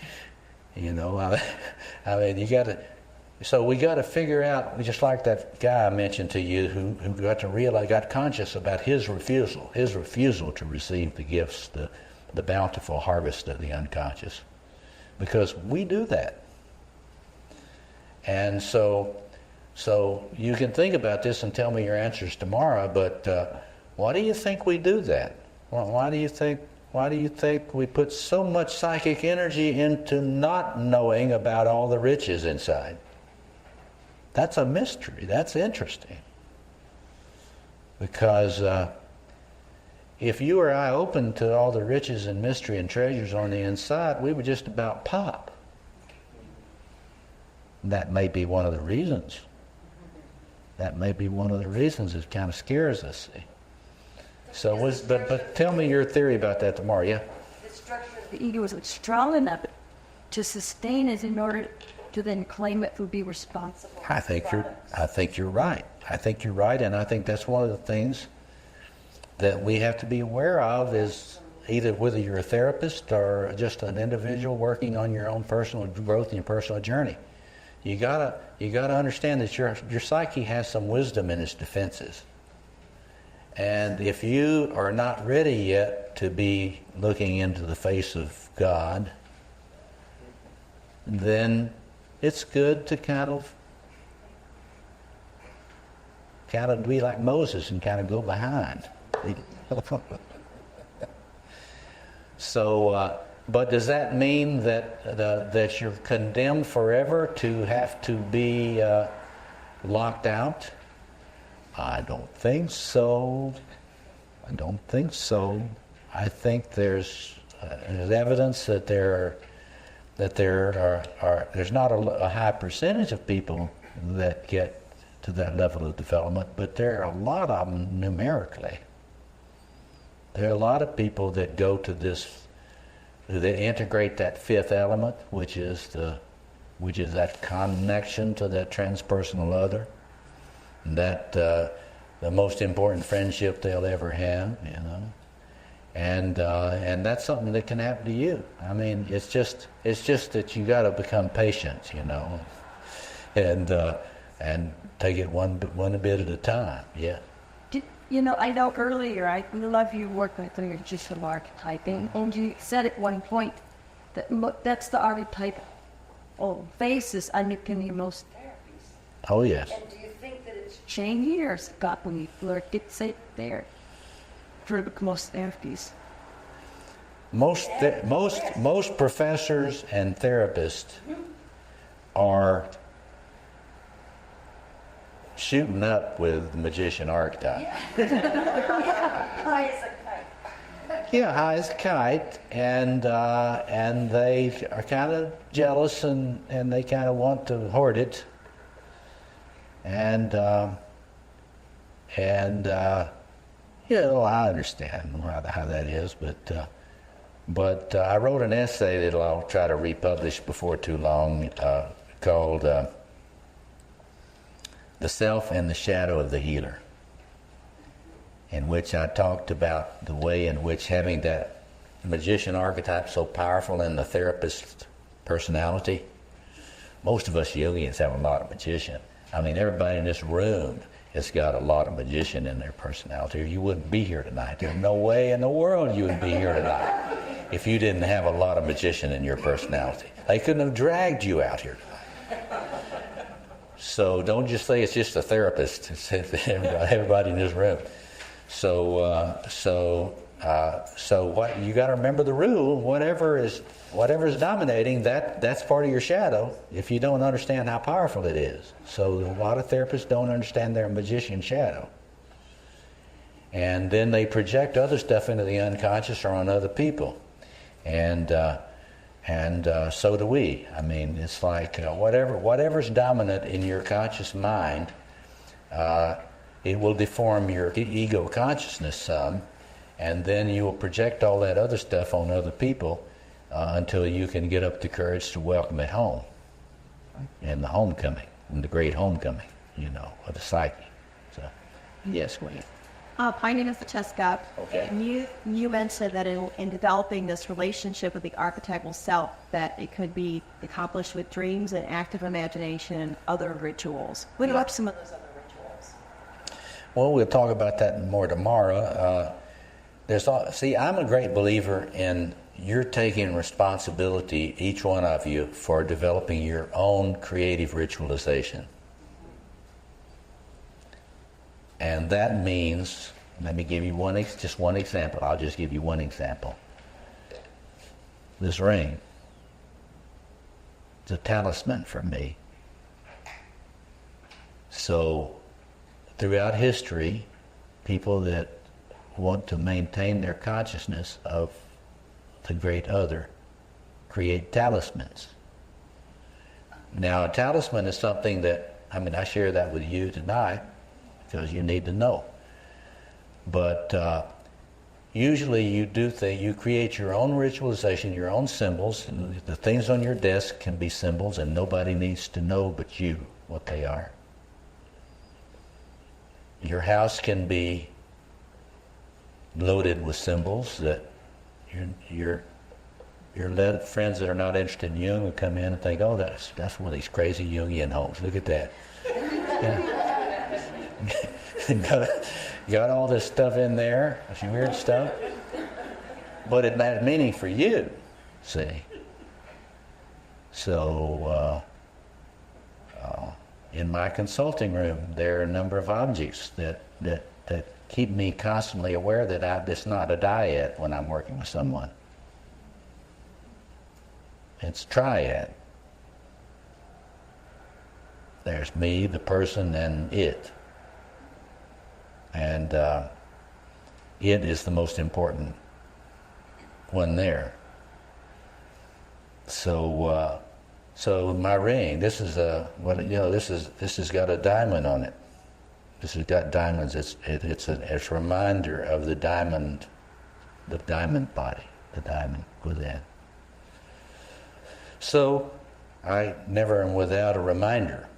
You know, I mean, you got to. So we got to figure out, just like that guy I mentioned to you, who got conscious about his refusal to receive the gifts, the bountiful harvest of the unconscious, because we do that. And so you can think about this and tell me your answers tomorrow, but why do you think we do that? Well, why do you think Why do you think we put so much psychic energy into not knowing about all the riches inside? That's a mystery. That's interesting. Because if you or I opened to all the riches and mystery and treasures on the inside, we would just about pop. That may be one of the reasons. That may be one of the reasons it kind of scares us. See? So, but tell me your theory about that tomorrow, yeah? The structure of the ego is strong enough to sustain it in order to then claim it to be responsible. I think you're right. I think you're right, and I think that's one of the things that we have to be aware of is either whether you're a therapist or just an individual working on your own personal growth and your personal journey. You gotta understand that your psyche has some wisdom in its defenses. And if you are not ready yet to be looking into the face of God, then it's good to kind of be like Moses and kind of go behind. So, but does that mean that you're condemned forever to have to be locked out? I don't think so. I think there's evidence that there's not a high percentage of people that get to that level of development, but there are a lot of them numerically. There are a lot of people that go to this, that integrate that fifth element, which is that connection to that transpersonal other, that the most important friendship they'll ever have, you know, and that's something that can happen to you. I mean, it's just that you got to become patient, you know, and take it one bit at a time. Yeah. I know earlier, I love you work with your digital archetyping, and you said at one point that that's the archetype basis underpinning most therapies. Oh, yes. And do you think that it's changed years got when you learned it say there for most therapies? Most professors and therapists are shooting up with the magician archetype. High as a kite. Yeah, high as a kite, and they are kind of jealous and they kind of want to hoard it, and you know, I understand how that is, but I wrote an essay that I'll try to republish before too long called The Self and the Shadow of the Healer, in which I talked about the way in which having that magician archetype so powerful in the therapist's personality. Most of us Jungians have a lot of magician. I mean, everybody in this room has got a lot of magician in their personality, or you wouldn't be here tonight. There's no way in the world you would be here tonight if you didn't have a lot of magician in your personality. They couldn't have dragged you out here tonight. So don't just say it's just a therapist. It's everybody in this room. So what you got to remember the rule: whatever is dominating, that's part of your shadow. If you don't understand how powerful it is, so a lot of therapists don't understand their magician shadow, and then they project other stuff into the unconscious or on other people, and so do we. I mean, it's like whatever's dominant in your conscious mind, it will deform your ego consciousness some, and then you will project all that other stuff on other people until you can get up the courage to welcome it home, in the homecoming, in the great homecoming, you know, of the psyche. So, yes, Wayne. My name is Francesca, Okay. and you mentioned that in developing this relationship with the archetypal self, that it could be accomplished with dreams and active imagination and other rituals. What are some of those other rituals? Well, we'll talk about that more tomorrow. I'm a great believer in you're taking responsibility, each one of you, for developing your own creative ritualization. And that means, let me give you just one example. I'll just give you one example. this ring. It's a talisman for me. So throughout history, people that want to maintain their consciousness of the great other create talismans. Now, a talisman is something that, I share that with you tonight because you need to know. But usually you create your own ritualization, your own symbols. And the things on your desk can be symbols, and nobody needs to know but you what they are. Your house can be loaded with symbols that your friends that are not interested in Jung will come in and think, oh, that's one of these crazy Jungian homes. Look at that. got all this stuff in there, some weird stuff. But it had meaning for you, see. So in my consulting room, there are a number of objects that keep me constantly aware that it's not a dyad when I'm working with someone. It's triad. There's me, the person, and it. And it is the most important one there. So my ring, this has got a diamond on it. This has got diamonds. It's a reminder of the diamond body, the diamond within. So I never am without a reminder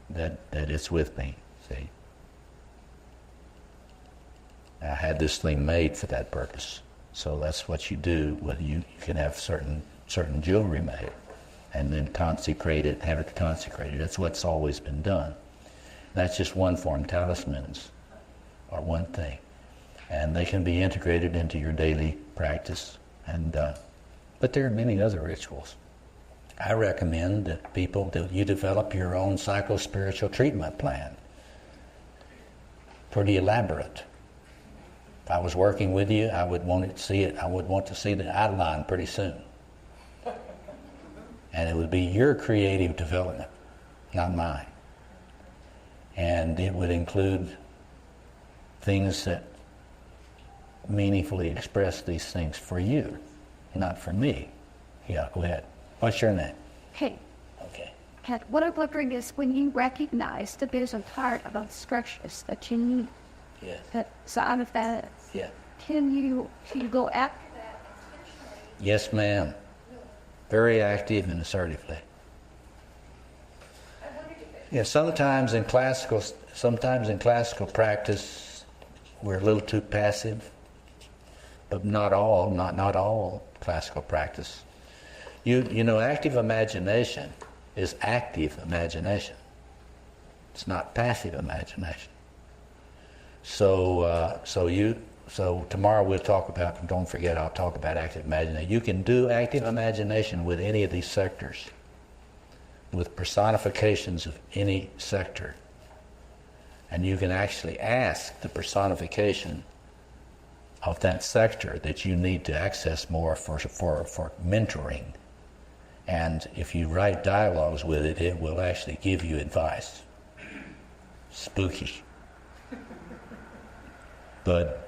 that it's with me. See, I had this thing made for that purpose. So that's what you do. Whether you can have certain jewelry made, and then consecrate it, have it consecrated. That's what's always been done. That's just one form. Talismans are one thing, and they can be integrated into your daily practice. But there are many other rituals. I recommend that you develop your own psycho-spiritual treatment plan. Pretty elaborate. If I was working with you, I would want to see it. I would want to see the outline pretty soon. And it would be your creative development, not mine. And it would include things that meaningfully express these things for you, not for me. Yeah, go ahead. What's your name? Hey. Okay. Kat, what I'm wondering is when you recognize that there's a part about structures that you need. Yeah. So out of that, Yeah. can you go after that? Yes, ma'am. Very active and assertively. Yeah, sometimes in classical practice, we're a little too passive, but not all classical practice. You know, active imagination is active imagination. It's not passive imagination. So tomorrow we'll talk about, don't forget, I'll talk about active imagination. You can do active imagination with any of these sectors, with personifications of any sector. And you can actually ask the personification of that sector that you need to access more for mentoring. And if you write dialogues with it, it will actually give you advice. Spooky. But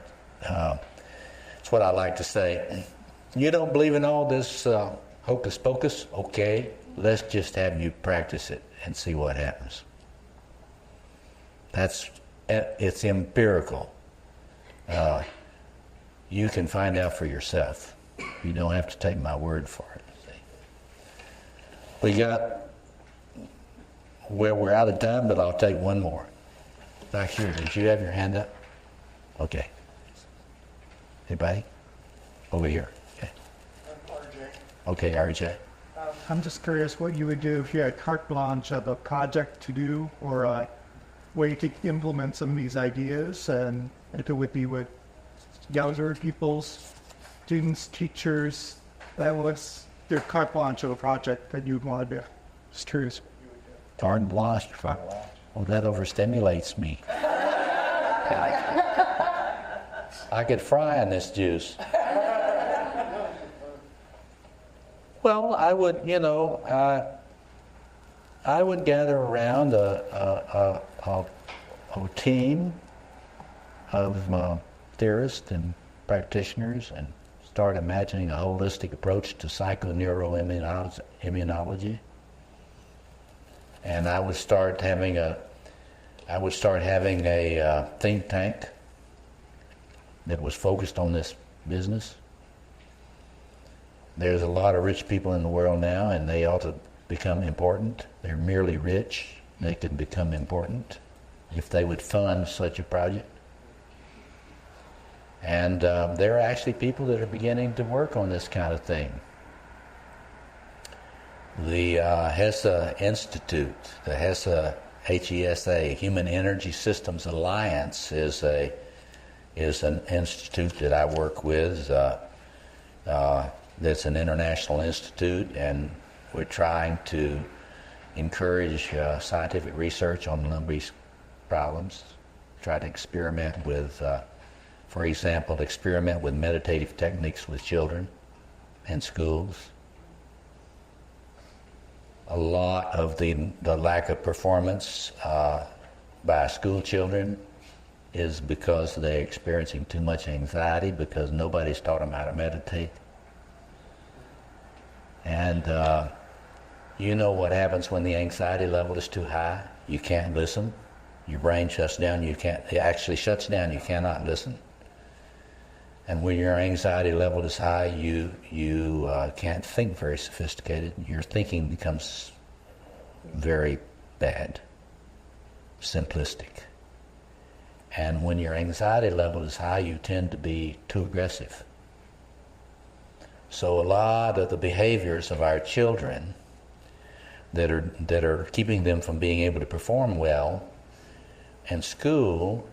it's what I like to say. You don't believe in all this hocus pocus? Okay, let's just have you practice it and see what happens. It's empirical. You can find out for yourself. You don't have to take my word for it. We're out of time, but I'll take one more. Back here, did you have your hand up? Okay. Anybody? Over here. Okay. RJ. Okay, RJ. I'm just curious what you would do if you had carte blanche of a project to do or a way to implement some of these ideas, and if it would be with younger people's students, teachers, that was their carte blanche of a project that you'd want to do. Just curious. Carte blanche. Oh, that overstimulates me. I could fry in this juice. Well, I would, I would gather around a team of theorists and practitioners and start imagining a holistic approach to psychoneuroimmunology. And I would start having a think tank that was focused on this business. There's a lot of rich people in the world now, and they ought to become important. They're merely rich. They could become important if they would fund such a project. And there are actually people that are beginning to work on this kind of thing. The HESA Institute, the HESA, HESA, Human Energy Systems Alliance, is an institute that I work with. That's an international institute, and we're trying to encourage scientific research on a number of these problems. Try to experiment with, for example, experiment with meditative techniques with children in schools. A lot of the lack of performance by school children is because they're experiencing too much anxiety because nobody's taught them how to meditate. And you know what happens when the anxiety level is too high? You can't listen. Your brain shuts down. It actually shuts down. You cannot listen. And when your anxiety level is high, you can't think very sophisticated. Your thinking becomes very bad, simplistic. And when your anxiety level is high, you tend to be too aggressive. So a lot of the behaviors of our children that are keeping them from being able to perform well in school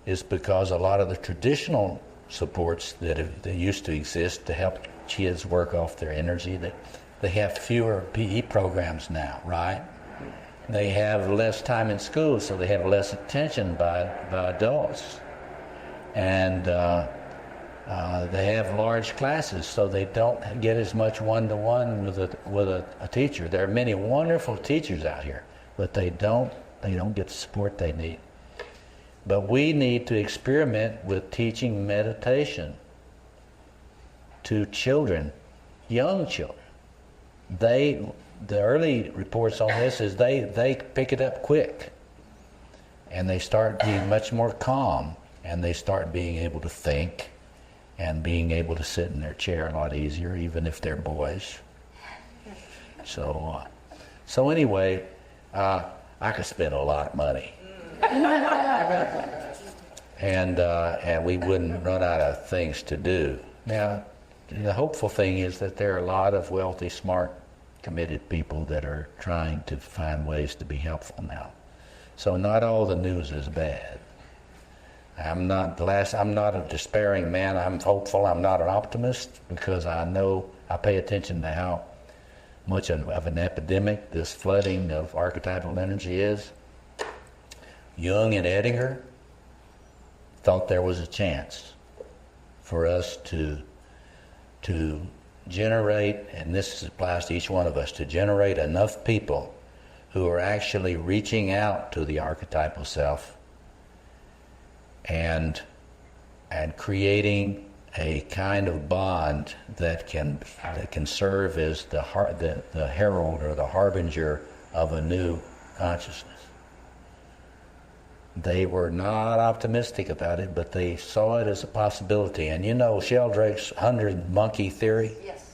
is because a lot of the traditional supports that used to exist to help kids work off their energy, that they have fewer PE programs now, right? They have less time in school, so they have less attention by adults. And they have large classes, so they don't get as much one-to-one with a teacher. There are many wonderful teachers out here, but they don't get the support they need. But we need to experiment with teaching meditation to children, young children. The early reports on this is they pick it up quick, and they start being much more calm, and they start being able to think and being able to sit in their chair a lot easier, even if they're boys. So anyway, I could spend a lot of money. And we wouldn't run out of things to do. Now, the hopeful thing is that there are a lot of wealthy, smart, committed people that are trying to find ways to be helpful now. So not all the news is bad. I'm not a despairing man. I'm hopeful. I'm not an optimist because I know I pay attention to how much of an epidemic this flooding of archetypal energy is. Jung and Edinger thought there was a chance for us to generate, and this applies to each one of us, to generate enough people who are actually reaching out to the archetypal self and creating a kind of bond that can serve as the herald or the harbinger of a new consciousness. They were not optimistic about it, but they saw it as a possibility. And you know Sheldrake's 100 monkey theory? Yes.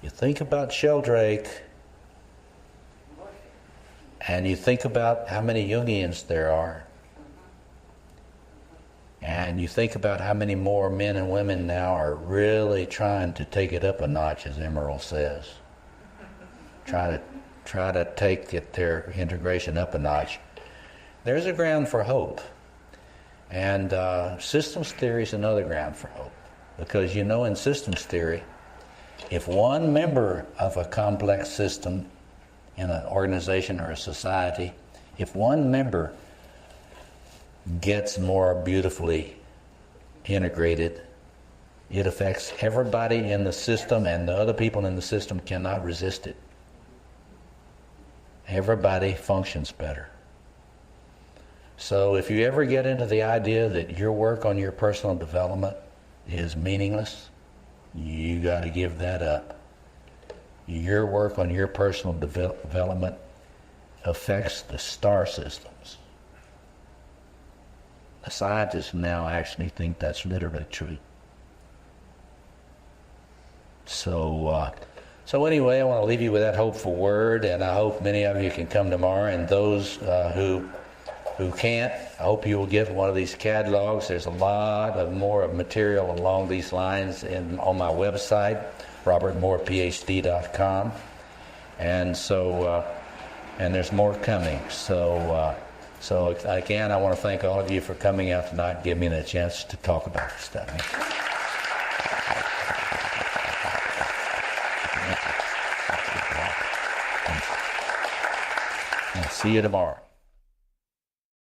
You think about Sheldrake, and you think about how many Jungians there are, and you think about how many more men and women now are really trying to take it up a notch, as Emerald says. Try to take their integration up a notch. There's a ground for hope. And systems theory is another ground for hope. Because you know in systems theory, if one member of a complex system in an organization or a society, if one member gets more beautifully integrated, It affects everybody in the system, and the other people in the system cannot resist it. Everybody functions better. So if you ever get into the idea that your work on your personal development is meaningless, you got to give that up. Your work on your personal development affects the star systems. The scientists now actually think that's literally true. So anyway, I want to leave you with that hopeful word, and I hope many of you can come tomorrow. And those who can't, I hope you will get one of these catalogs. There's a lot of more of material along these lines on my website, robertmoorephd.com, and so and there's more coming. So again, I want to thank all of you for coming out tonight and giving me the chance to talk about this stuff. See you tomorrow.